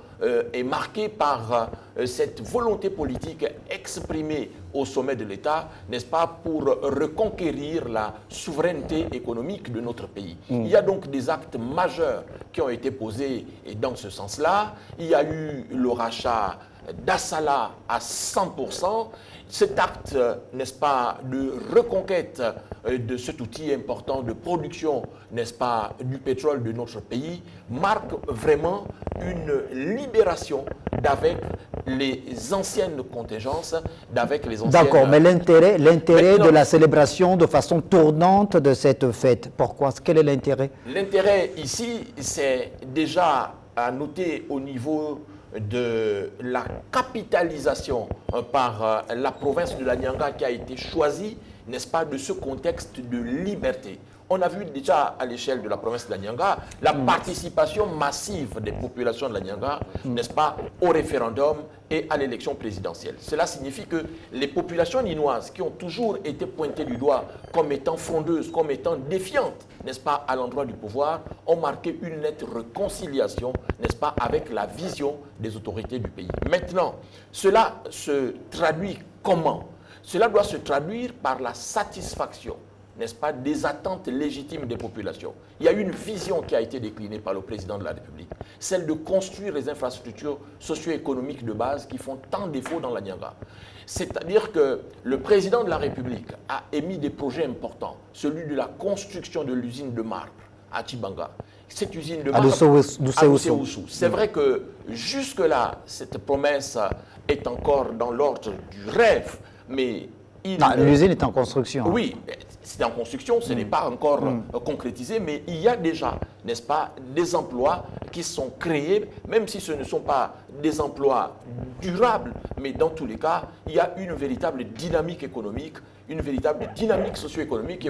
est marquée par cette volonté politique exprimée au sommet de l'État, n'est-ce pas, pour reconquérir la souveraineté économique de notre pays. Il y a donc des actes majeurs qui ont été posés dans ce sens-là. Il y a eu le rachat d'Assala à 100%. Cet acte, n'est-ce pas, de reconquête de cet outil important de production, n'est-ce pas, du pétrole de notre pays, marque vraiment une libération d'avec les anciennes contingences, d'avec les anciennes... D'accord, mais l'intérêt de la célébration de façon tournante de cette fête, pourquoi? Quel est l'intérêt? L'intérêt ici, c'est déjà à noter au niveau de la capitalisation par la province de la Nyanga qui a été choisie, n'est-ce pas, de ce contexte de liberté. On a vu déjà à l'échelle de la province de la Nyanga la participation massive des populations de la Nyanga, n'est-ce pas, au référendum et à l'élection présidentielle. Cela signifie que les populations ninoises qui ont toujours été pointées du doigt comme étant frondeuses, comme étant défiantes, n'est-ce pas, à l'endroit du pouvoir, ont marqué une nette réconciliation, n'est-ce pas, avec la vision des autorités du pays. Maintenant, cela se traduit comment? Cela doit se traduire par la satisfaction, n'est-ce pas, des attentes légitimes des populations. Il y a une vision qui a été déclinée par le président de la République, celle de construire les infrastructures socio-économiques de base qui font tant défaut dans la Nyanga. C'est-à-dire que le président de la République a émis des projets importants, celui de la construction de l'usine de marbre à Tchibanga. Cette usine de marbre à Oussoussou. C'est vrai que jusque-là, cette promesse est encore dans l'ordre du rêve, mais l'usine est en construction. Oui, c'est en construction, ce n'est pas encore concrétisé, mais il y a déjà, n'est-ce pas, des emplois qui sont créés, même si ce ne sont pas des emplois durables, mais dans tous les cas, il y a une véritable dynamique économique, une véritable dynamique socio-économique.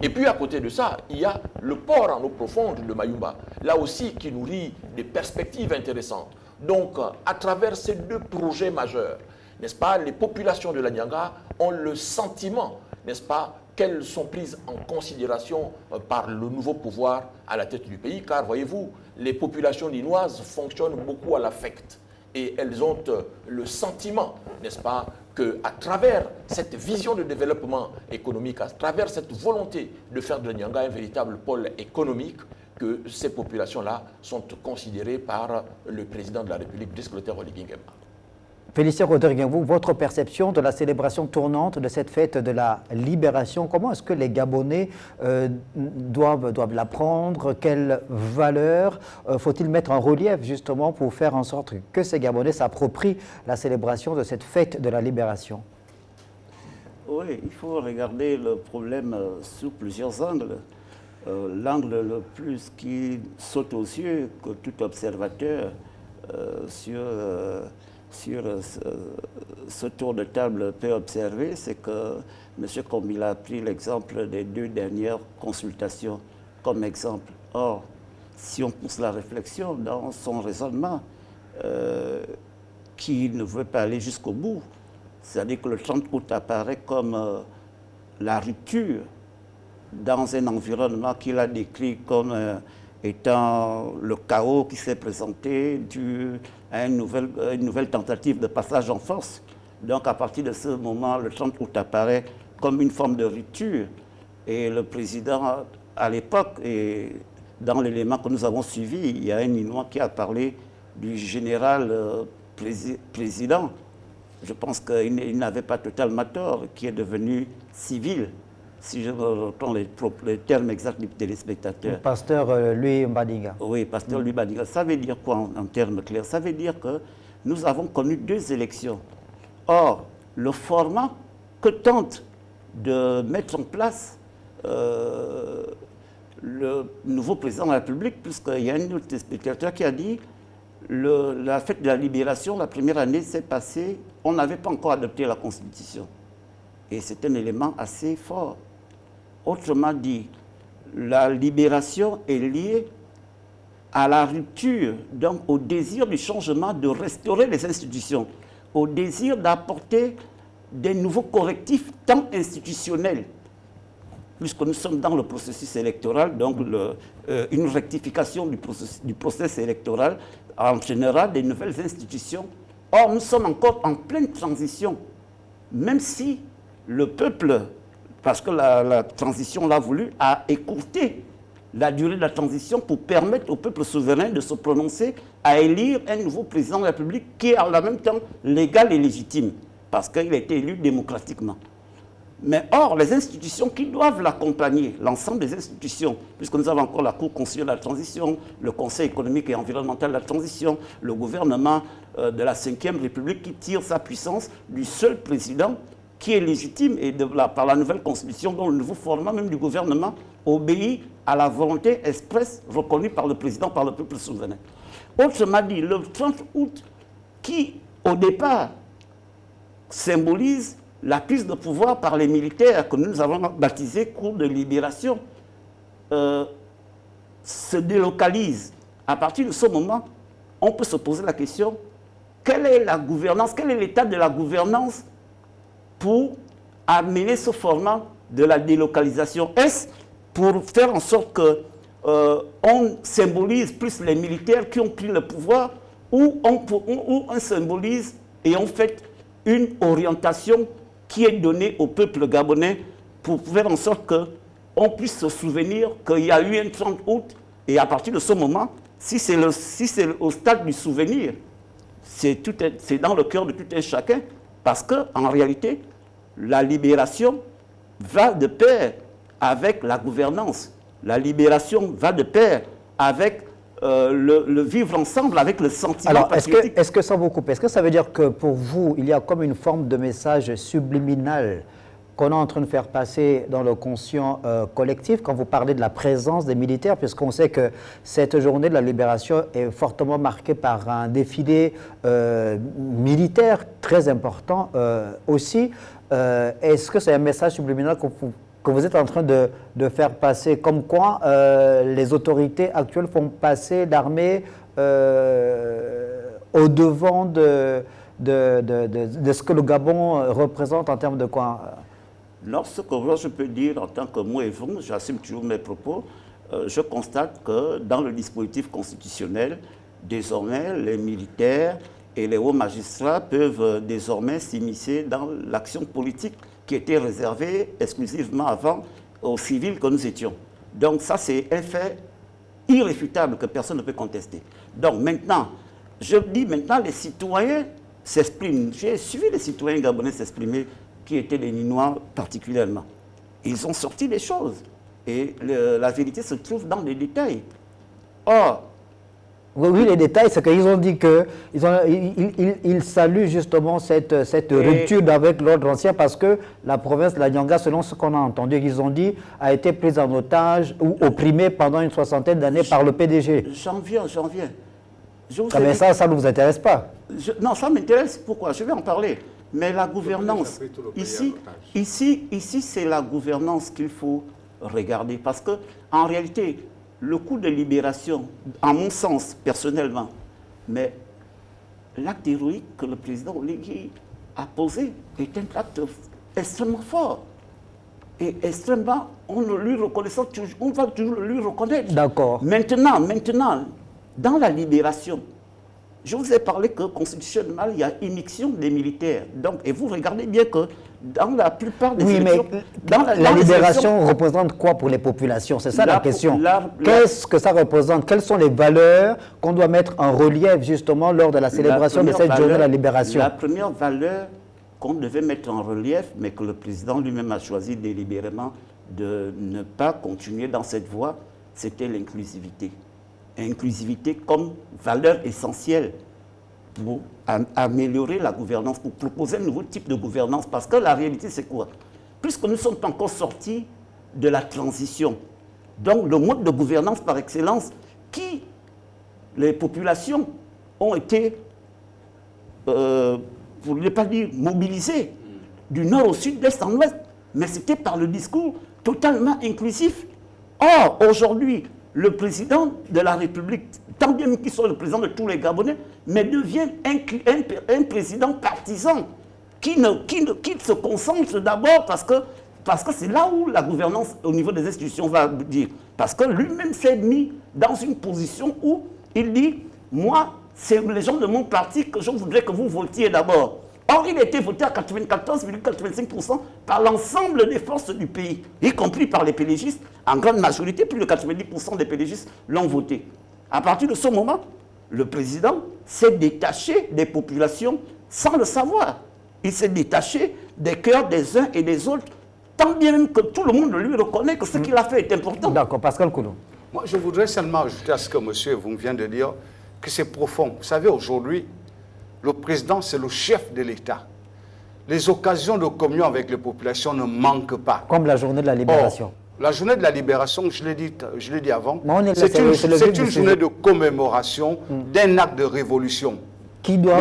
Et puis à côté de ça, il y a le port en eau profonde de Mayumba, là aussi qui nourrit des perspectives intéressantes. Donc, à travers ces deux projets majeurs, n'est-ce pas, les populations de la Nyanga ont le sentiment, n'est-ce pas, qu'elles sont prises en considération par le nouveau pouvoir à la tête du pays, car voyez-vous, les populations ninoises fonctionnent beaucoup à l'affect et elles ont le sentiment, n'est-ce pas, qu'à travers cette vision de développement économique, à travers cette volonté de faire de la Nyanga un véritable pôle économique, que ces populations-là sont considérées par le président de la République, Brice Clotaire Oligui Nguema. Félicien Rodrigue, votre perception de la célébration tournante de cette fête de la libération, comment est-ce que les Gabonais doivent la prendre? Quelle valeur faut-il mettre en relief justement pour faire en sorte que ces Gabonais s'approprient la célébration de cette fête de la libération? Oui, il faut regarder le problème sous plusieurs angles. L'angle le plus qui saute aux yeux que tout observateur sur ce tour de table peut observer, c'est que M. Kombi a pris l'exemple des deux dernières consultations comme exemple. Or, si on pousse la réflexion dans son raisonnement, qui ne veut pas aller jusqu'au bout, c'est-à-dire que le 30 août apparaît comme la rupture dans un environnement qu'il a décrit comme étant le chaos qui s'est présenté dû à une nouvelle tentative de passage en force. Donc à partir de ce moment, le 30 août apparaît comme une forme de rupture. Et le président, à l'époque, et dans l'élément que nous avons suivi, il y a un Ninois qui a parlé du général président. Je pense qu'il n'avait pas totalement tort, qui est devenu civil, si je reprends les termes exacts du téléspectateur. Le pasteur Louis Mbadinga. Oui, pasteur Louis Mbadinga. Ça veut dire quoi en termes clairs? Ça veut dire que nous avons connu deux élections. Or, le format que tente de mettre en place le nouveau président de la République, puisqu'il y a un autre spectateur qui a dit la fête de la libération, la première année s'est passée, on n'avait pas encore adopté la Constitution. Et c'est un élément assez fort. Autrement dit, la libération est liée à la rupture, donc au désir du changement, de restaurer les institutions, au désir d'apporter des nouveaux correctifs tant institutionnels, puisque nous sommes dans le processus électoral, donc une rectification du processus électoral entraînera des nouvelles institutions. Or, nous sommes encore en pleine transition, même si le peuple, parce que la transition l'a voulu, a écourté la durée de la transition pour permettre au peuple souverain de se prononcer à élire un nouveau président de la République qui est en même temps légal et légitime, parce qu'il a été élu démocratiquement. Mais or, les institutions qui doivent l'accompagner, l'ensemble des institutions, puisque nous avons encore la Cour constitutionnelle de la transition, le Conseil économique et environnemental de la transition, le gouvernement de la Ve République qui tire sa puissance du seul président qui est légitime et par la nouvelle constitution, dont le nouveau format même du gouvernement obéit à la volonté expresse reconnue par le président, par le peuple souverain. Autrement dit, le 30 août, qui au départ symbolise la prise de pouvoir par les militaires que nous avons baptisé cours de libération, se délocalise. À partir de ce moment, on peut se poser la question, quelle est la gouvernance, quel est l'état de la gouvernance pour amener ce format de la délocalisation? Est-ce pour faire en sorte qu'on symbolise plus les militaires qui ont pris le pouvoir, ou on symbolise et on fait une orientation qui est donnée au peuple gabonais pour faire en sorte qu'on puisse se souvenir qu'il y a eu un 30 août, et à partir de ce moment, si c'est au stade du souvenir, c'est dans le cœur de tout un chacun, parce qu'en réalité, la libération va de pair avec la gouvernance. La libération va de pair avec le vivre ensemble, avec le sentiment patriotique. Est-ce que ça vous coupe? Est-ce que ça veut dire que pour vous, il y a comme une forme de message subliminal qu'on est en train de faire passer dans le conscient collectif quand vous parlez de la présence des militaires, puisqu'on sait que cette journée de la libération est fortement marquée par un défilé militaire très important aussi. Est-ce que c'est un message subliminal que vous êtes en train de faire passer, comme quoi les autorités actuelles font passer l'armée au-devant de ce que le Gabon représente en termes de quoi? Lorsque je peux dire en tant que moi et vous, j'assume toujours mes propos, je constate que dans le dispositif constitutionnel, désormais les militaires et les hauts magistrats peuvent désormais s'immiscer dans l'action politique qui était réservée exclusivement avant aux civils que nous étions. Donc ça, c'est un fait irréfutable que personne ne peut contester. Donc maintenant, je dis maintenant, les citoyens s'expriment. J'ai suivi les citoyens gabonais s'exprimer, qui étaient les Ninois particulièrement. Ils ont sorti des choses. Et la vérité se trouve dans les détails. Or, oui, les détails, c'est qu'ils ont dit qu'ils saluent justement cette rupture avec l'ordre ancien, parce que la province de la Nyanga, selon ce qu'on a entendu, qu'ils ont dit, a été prise en otage ou opprimée pendant une soixantaine d'années par le PDG. J'en viens. Mais ça ne vous intéresse pas? Non, ça m'intéresse. Pourquoi? Je vais en parler. Mais la gouvernance, ici c'est la gouvernance qu'il faut regarder. Parce qu'en réalité, le coup de libération, à mon sens, personnellement, mais l'acte héroïque que le président Oligui a posé est un acte extrêmement fort. Et extrêmement, on va toujours lui reconnaître. D'accord. Maintenant, dans la libération, je vous ai parlé que constitutionnellement, il y a immixtion des militaires. Donc, et vous regardez bien que dans la plupart des élections... Oui, mais la libération représente quoi pour les populations? C'est ça la question. Qu'est-ce que ça représente? Quelles sont les valeurs qu'on doit mettre en relief justement lors de la célébration de cette journée de la libération? La première valeur qu'on devait mettre en relief, mais que le président lui-même a choisi délibérément de ne pas continuer dans cette voie, c'était l'inclusivité. Inclusivité comme valeur essentielle pour améliorer la gouvernance, pour proposer un nouveau type de gouvernance. Parce que la réalité, c'est quoi? puisque nous ne sommes pas encore sortis de la transition. Donc le mode de gouvernance par excellence qui les populations ont été, pour ne pas dire mobilisées, du nord au sud, d'est en ouest, mais c'était par le discours totalement inclusif. Or, aujourd'hui, le président de la République, tant bien qu'il soit le président de tous les Gabonais, mais devient un président partisan qui se concentre d'abord parce que c'est là où la gouvernance au niveau des institutions va dire. Parce que lui-même s'est mis dans une position où il dit « Moi, c'est les gens de mon parti que je voudrais que vous votiez d'abord ». Or, il a été voté à 94,85% par l'ensemble des forces du pays, y compris par les pélégistes. En grande majorité, plus de 90% des pélégistes l'ont voté. À partir de ce moment, le président s'est détaché des populations sans le savoir. Il s'est détaché des cœurs des uns et des autres, tant bien même que tout le monde lui reconnaît que ce qu'il a fait est important. D'accord, Pascal Koulou. Moi, je voudrais seulement ajouter à ce que monsieur vous vient de dire, que c'est profond. Vous savez, aujourd'hui, le président, c'est le chef de l'État. Les occasions de communion avec les populations ne manquent pas. Comme la journée de la libération. La journée de la libération, je l'ai dit avant, c'est une journée de commémoration d'un acte de révolution. Qui doit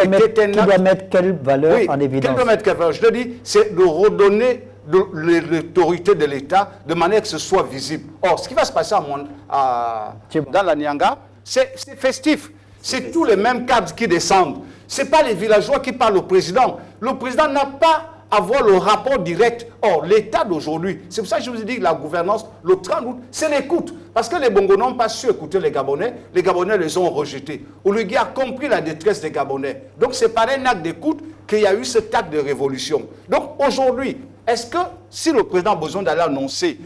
mettre quelle valeur en évidence? Qui doit mettre quelle valeur? Je le dis, c'est de redonner l'autorité de l'État de manière que ce soit visible. Or, ce qui va se passer dans la Nyanga, c'est festif. C'est tous les mêmes cadres qui descendent. Ce n'est pas les villageois qui parlent au président. Le président n'a pas à avoir le rapport direct. Or, l'État d'aujourd'hui, c'est pour ça que je vous ai dit que la gouvernance, le 30 août, c'est l'écoute. Parce que les Bongos n'ont pas su écouter les Gabonais les ont rejetés. Oulugui a compris la détresse des Gabonais. Donc, c'est par un acte d'écoute qu'il y a eu cet acte de révolution. Donc, aujourd'hui, est-ce que si le président a besoin d'aller annoncer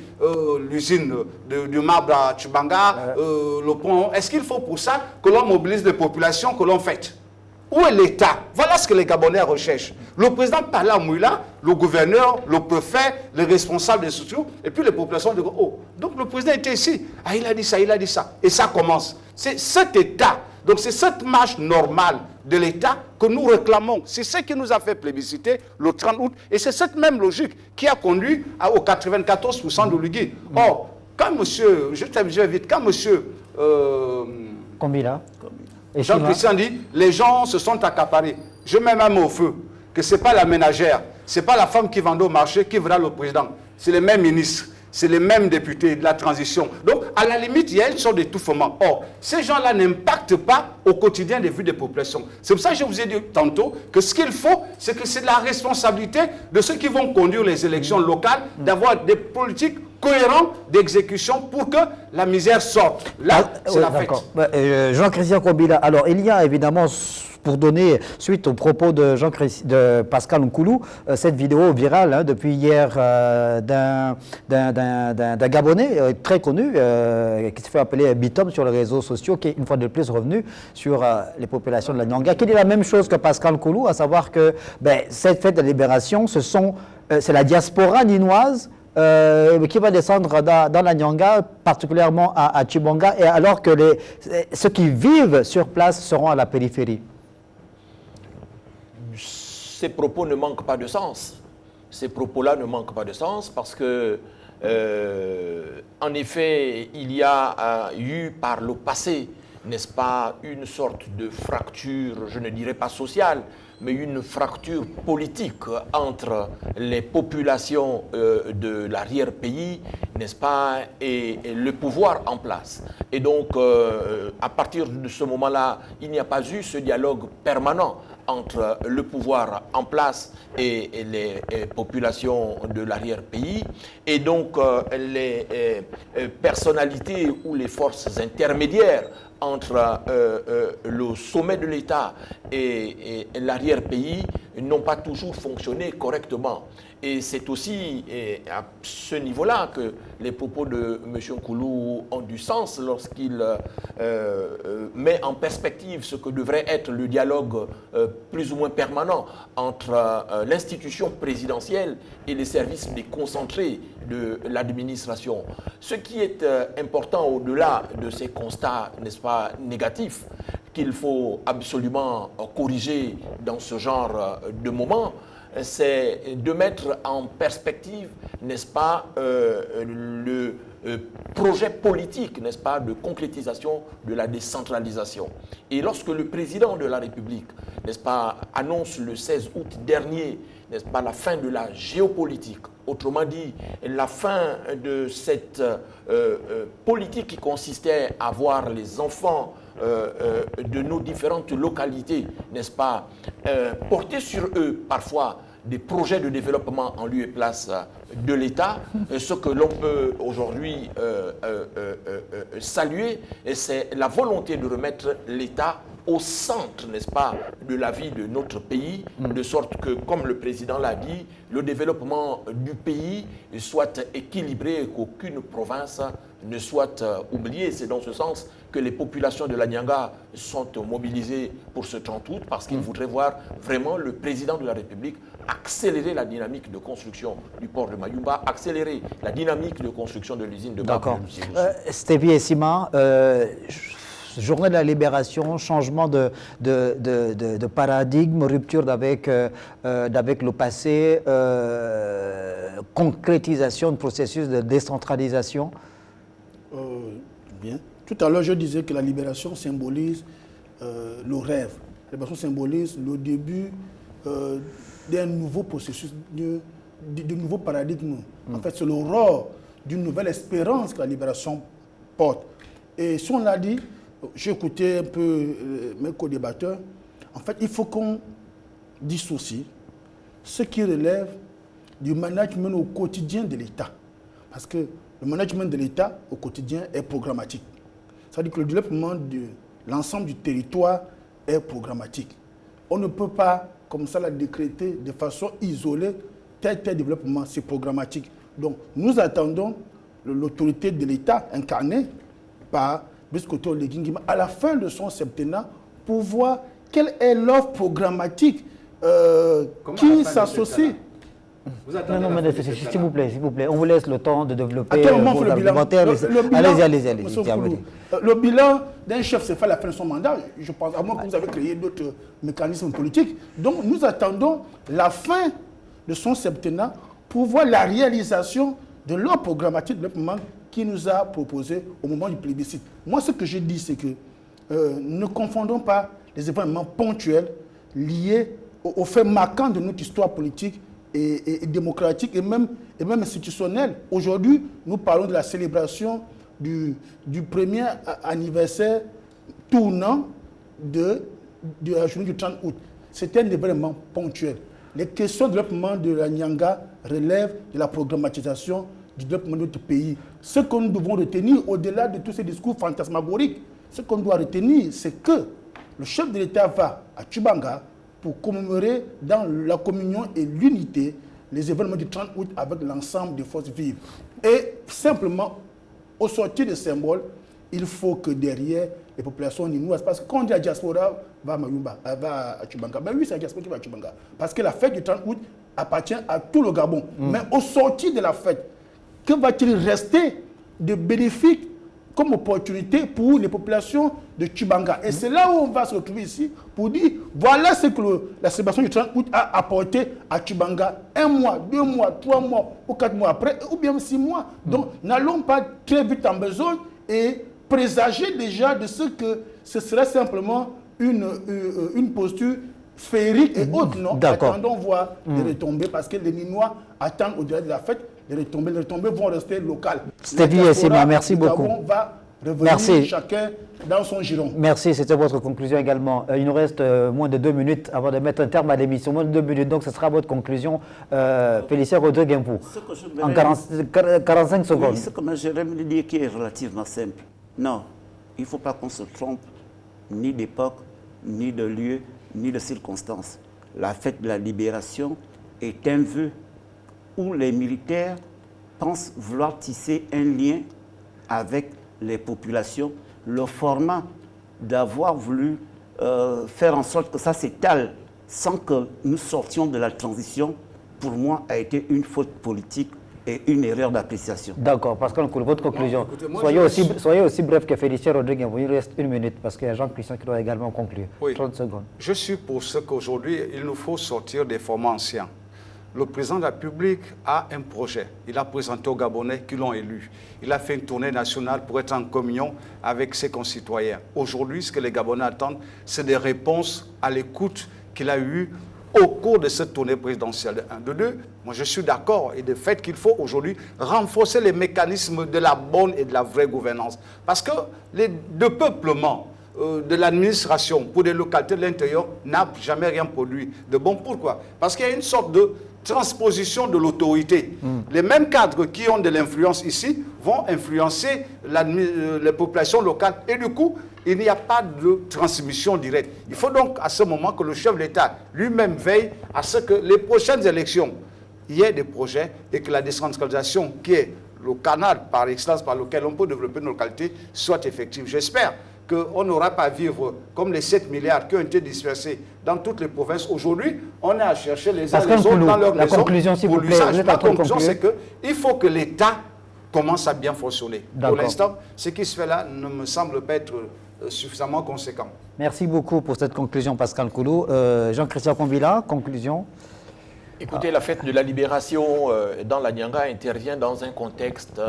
l'usine du marbre à Tchibanga, le pont, est-ce qu'il faut pour ça que l'on mobilise les populations que l'on fait? Où est l'État? Voilà ce que les Gabonais recherchent. Le président parle à Mouila, le gouverneur, le préfet, les responsables des structures, et puis les populations disent « Oh, donc le président était ici. Ah, il a dit ça, il a dit ça. » Et ça commence. C'est cet État. Donc c'est cette marche normale de l'État que nous réclamons. C'est ce qui nous a fait plébisciter le 30 août. Et c'est cette même logique qui a conduit au 94% de l'Uruguay. Or, quand monsieur, je vais vite, quand monsieur Combina Jean-Christian dit, les gens se sont accaparés. Je mets même au feu que ce n'est pas la ménagère, ce n'est pas la femme qui vendait au marché qui verra le président. C'est les mêmes ministres, c'est les mêmes députés de la transition. Donc, à la limite, il y a une sorte d'étouffement. Or, ces gens-là n'impactent pas au quotidien des vues des populations. C'est pour ça que je vous ai dit tantôt que ce qu'il faut, c'est que c'est la responsabilité de ceux qui vont conduire les élections locales d'avoir des politiques cohérents d'exécution pour que la misère sorte. Là, c'est la fête. Jean-Christian Kombila, alors il y a évidemment, pour donner suite aux propos de Pascal Nkoulou, cette vidéo virale depuis hier d'un Gabonais très connu qui se fait appeler Bitom sur les réseaux sociaux, qui est une fois de plus revenu sur les populations de la Nyanga, qui dit la même chose que Pascal Nkoulou, à savoir que cette fête de libération, c'est la diaspora ninoise qui va descendre dans la Nyanga, particulièrement à Tchibanga, et alors que ceux qui vivent sur place seront à la périphérie. Ces propos ne manquent pas de sens. Ces propos-là ne manquent pas de sens parce que, en effet, il y a eu par le passé, n'est-ce pas, une sorte de fracture, je ne dirais pas sociale, mais une fracture politique entre les populations de l'arrière-pays, n'est-ce pas, et le pouvoir en place. Et donc, à partir de ce moment-là, il n'y a pas eu ce dialogue permanent entre le pouvoir en place et les populations de l'arrière-pays. Et donc, les personnalités ou les forces intermédiaires entre le sommet de l'État et l'arrière-pays n'ont pas toujours fonctionné correctement. Et c'est aussi à ce niveau-là que les propos de M. Nkoulou ont du sens lorsqu'il met en perspective ce que devrait être le dialogue plus ou moins permanent entre l'institution présidentielle et les services déconcentrés de l'administration. Ce qui est important au-delà de ces constats, n'est-ce pas, négatifs, qu'il faut absolument corriger dans ce genre de moment, c'est de mettre en perspective, n'est-ce pas, le projet politique, n'est-ce pas, de concrétisation de la décentralisation. Et lorsque le président de la République, n'est-ce pas, annonce le 16 août dernier, n'est-ce pas, la fin de la géopolitique, autrement dit, la fin de cette politique qui consistait à voir les enfants de nos différentes localités, n'est-ce pas, porter sur eux parfois des projets de développement en lieu et place de l'État. Ce que l'on peut aujourd'hui saluer, c'est la volonté de remettre l'État au centre, n'est-ce pas, de la vie de notre pays, de sorte que, comme le président l'a dit, le développement du pays soit équilibré et qu'aucune province ne soit oubliée. C'est dans ce sens que les populations de la Nyanga sont mobilisées pour ce 30 août, parce qu'ils voudraient voir vraiment le président de la République accélérer la dynamique de construction du port de Mayumba, accélérer la dynamique de construction de l'usine de Bakou. Stevie et Sima, journée de la libération, changement de paradigme, rupture avec le passé, concrétisation de processus de décentralisation. Bien. Tout à l'heure, je disais que la libération symbolise le rêve. La libération symbolise le début d'un nouveau processus, de nouveau paradigme. En fait, c'est l'aurore d'une nouvelle espérance que la libération porte. Et si on l'a dit, j'ai écouté un peu mes co-débatteurs, en fait, il faut qu'on dissocie ce qui relève du management au quotidien de l'État. Parce que le management de l'État au quotidien est programmatique. C'est-à-dire que le développement de l'ensemble du territoire est programmatique. On ne peut pas, comme ça, la décréter de façon isolée. Tel développement, c'est programmatique. Donc, nous attendons l'autorité de l'État incarnée par Brice Oligui Nguema à la fin de son septennat pour voir quelle est l'offre programmatique qui s'associe. Non, mais s'il vous plaît, on vous laisse le temps de développer vos argumentaires. Allez-y. Le bilan d'un chef, c'est faire la fin de son mandat, je pense, à moins que vous avez créé d'autres mécanismes politiques. Donc, nous attendons la fin de son septennat pour voir la réalisation de l'offre programmatique de développement qui nous a proposé au moment du plébiscite. Moi, ce que je dis, c'est que ne confondons pas les événements ponctuels liés aux faits marquants de notre histoire politique et démocratique et même institutionnelle. Aujourd'hui, nous parlons de la célébration du premier anniversaire tournant de la journée du 30 août. C'est un événement ponctuel. Les questions de développement de la Nyanga relèvent de la programmatisation du développement de notre pays. Ce que nous devons retenir, au-delà de tous ces discours fantasmagoriques, ce qu'on doit retenir, c'est que le chef de l'État va à Tchibanga pour commémorer dans la communion et l'unité les événements du 30 août avec l'ensemble des forces vives. Et simplement, au sortir des symboles, il faut que derrière les populations ninoises, parce que quand on dit la diaspora va à Mayumba, va à Tchibanga, ben oui, c'est la diaspora qui va à Tchibanga. Parce que la fête du 30 août appartient à tout le Gabon. Mais au sortir de la fête, que va-t-il rester de bénéfique comme opportunité pour les populations de Tchibanga? Et c'est là où on va se retrouver ici pour dire, voilà ce que la célébration du 30 août a apporté à Tchibanga. 1 mois, 2 mois, 3 mois ou 4 mois après, ou bien 6 mois. Donc, n'allons pas très vite en besogne et présager déjà de ce que ce serait simplement une posture féerique et autre. Non, attendons voir les retombées parce que les Ninois attendent au-delà de la fête. Les retombées vont rester locales. Stevie et Sima, merci beaucoup. Va revenir chacun dans son giron. Merci, c'était votre conclusion également. Il nous reste moins de 2 minutes avant de mettre un terme à l'émission. Moins de 2 minutes, donc ce sera votre conclusion. Félicien Rodrigue Guempou. En 45 secondes. Oui, ce que j'aimerais dire qui est relativement simple. Non, il ne faut pas qu'on se trompe ni d'époque, ni de lieu, ni de circonstances. La fête de la libération est un vœu où les militaires pensent vouloir tisser un lien avec les populations. Le format d'avoir voulu faire en sorte que ça s'étale sans que nous sortions de la transition, pour moi, a été une faute politique et une erreur d'appréciation. D'accord, Pascal, votre conclusion. Non, soyez aussi bref que Félicien Rodrigue. Il reste 1 minute parce qu'il y a Jean-Christian qui doit également conclure. Oui. 30 secondes. Je suis pour ce qu'aujourd'hui, il nous faut sortir des formats anciens. le président de la République a un projet. Il a présenté aux Gabonais qui l'ont élu. Il a fait une tournée nationale pour être en communion avec ses concitoyens. Aujourd'hui, ce que les Gabonais attendent, c'est des réponses à l'écoute qu'il a eues au cours de cette tournée présidentielle. De 1. De 2, moi je suis d'accord et de fait qu'il faut aujourd'hui renforcer les mécanismes de la bonne et de la vraie gouvernance. Parce que le peuplement de l'administration pour des localités de l'intérieur n'a jamais rien produit de bon. Pourquoi? Parce qu'il y a une sorte de transposition de l'autorité. Les mêmes cadres qui ont de l'influence ici vont influencer les populations locales et du coup, il n'y a pas de transmission directe. Il faut donc à ce moment que le chef de l'État lui-même veille à ce que les prochaines élections, il y ait des projets et que la décentralisation qui est le canal par excellence par lequel on peut développer nos localités soit effective. J'espère qu'on n'aura pas à vivre comme les 7 milliards qui ont été dispersés dans toutes les provinces. Aujourd'hui, on est à chercher les uns les autres dans leur maison. La conclusion, s'il vous plaît. La conclusion, c'est qu'il faut que l'État commence à bien fonctionner. Pour l'instant, ce qui se fait là ne me semble pas être suffisamment conséquent. Merci beaucoup pour cette conclusion, Pascal Koulou. Jean-Christian Convilla, conclusion. Écoutez, la fête de la libération dans la Nyanga intervient dans un contexte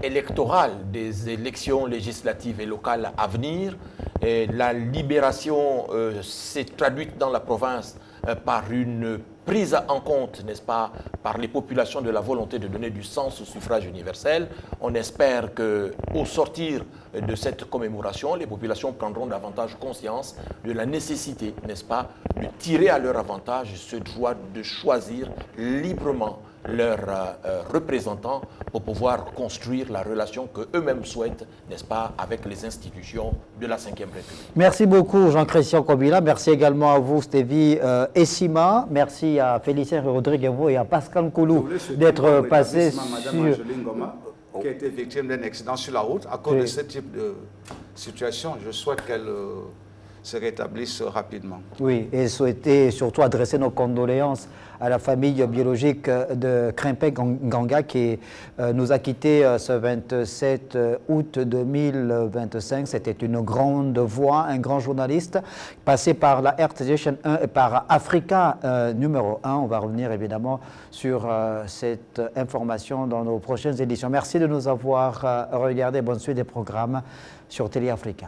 électoral des élections législatives et locales à venir. Et la libération s'est traduite dans la province par une prise en compte, n'est-ce pas, par les populations de la volonté de donner du sens au suffrage universel. On espère qu'au sortir de cette commémoration, les populations prendront davantage conscience de la nécessité, n'est-ce pas, de tirer à leur avantage ce droit de choisir librement leurs représentants pour pouvoir construire la relation qu'eux-mêmes souhaitent, n'est-ce pas, avec les institutions de la Ve République. Merci beaucoup Jean-Christian Convilla. Merci également à vous Stévie Essima. Merci à Félicien Rodrigue et à Pascal Koulou d'être passés sur... Qui a été victime d'un accident sur la route. À cause de ce type de situation, je souhaite qu'elle se rétablisse rapidement. Oui, et souhaiter surtout adresser nos condoléances à la famille biologique de Krimpé Nganga qui nous a quittés ce 27 août 2025. C'était une grande voix, un grand journaliste, passé par la RTG chaîne 1 et par Africa numéro 1. On va revenir évidemment sur cette information dans nos prochaines éditions. Merci de nous avoir regardé. Bonne suite des programmes sur Télé Africa.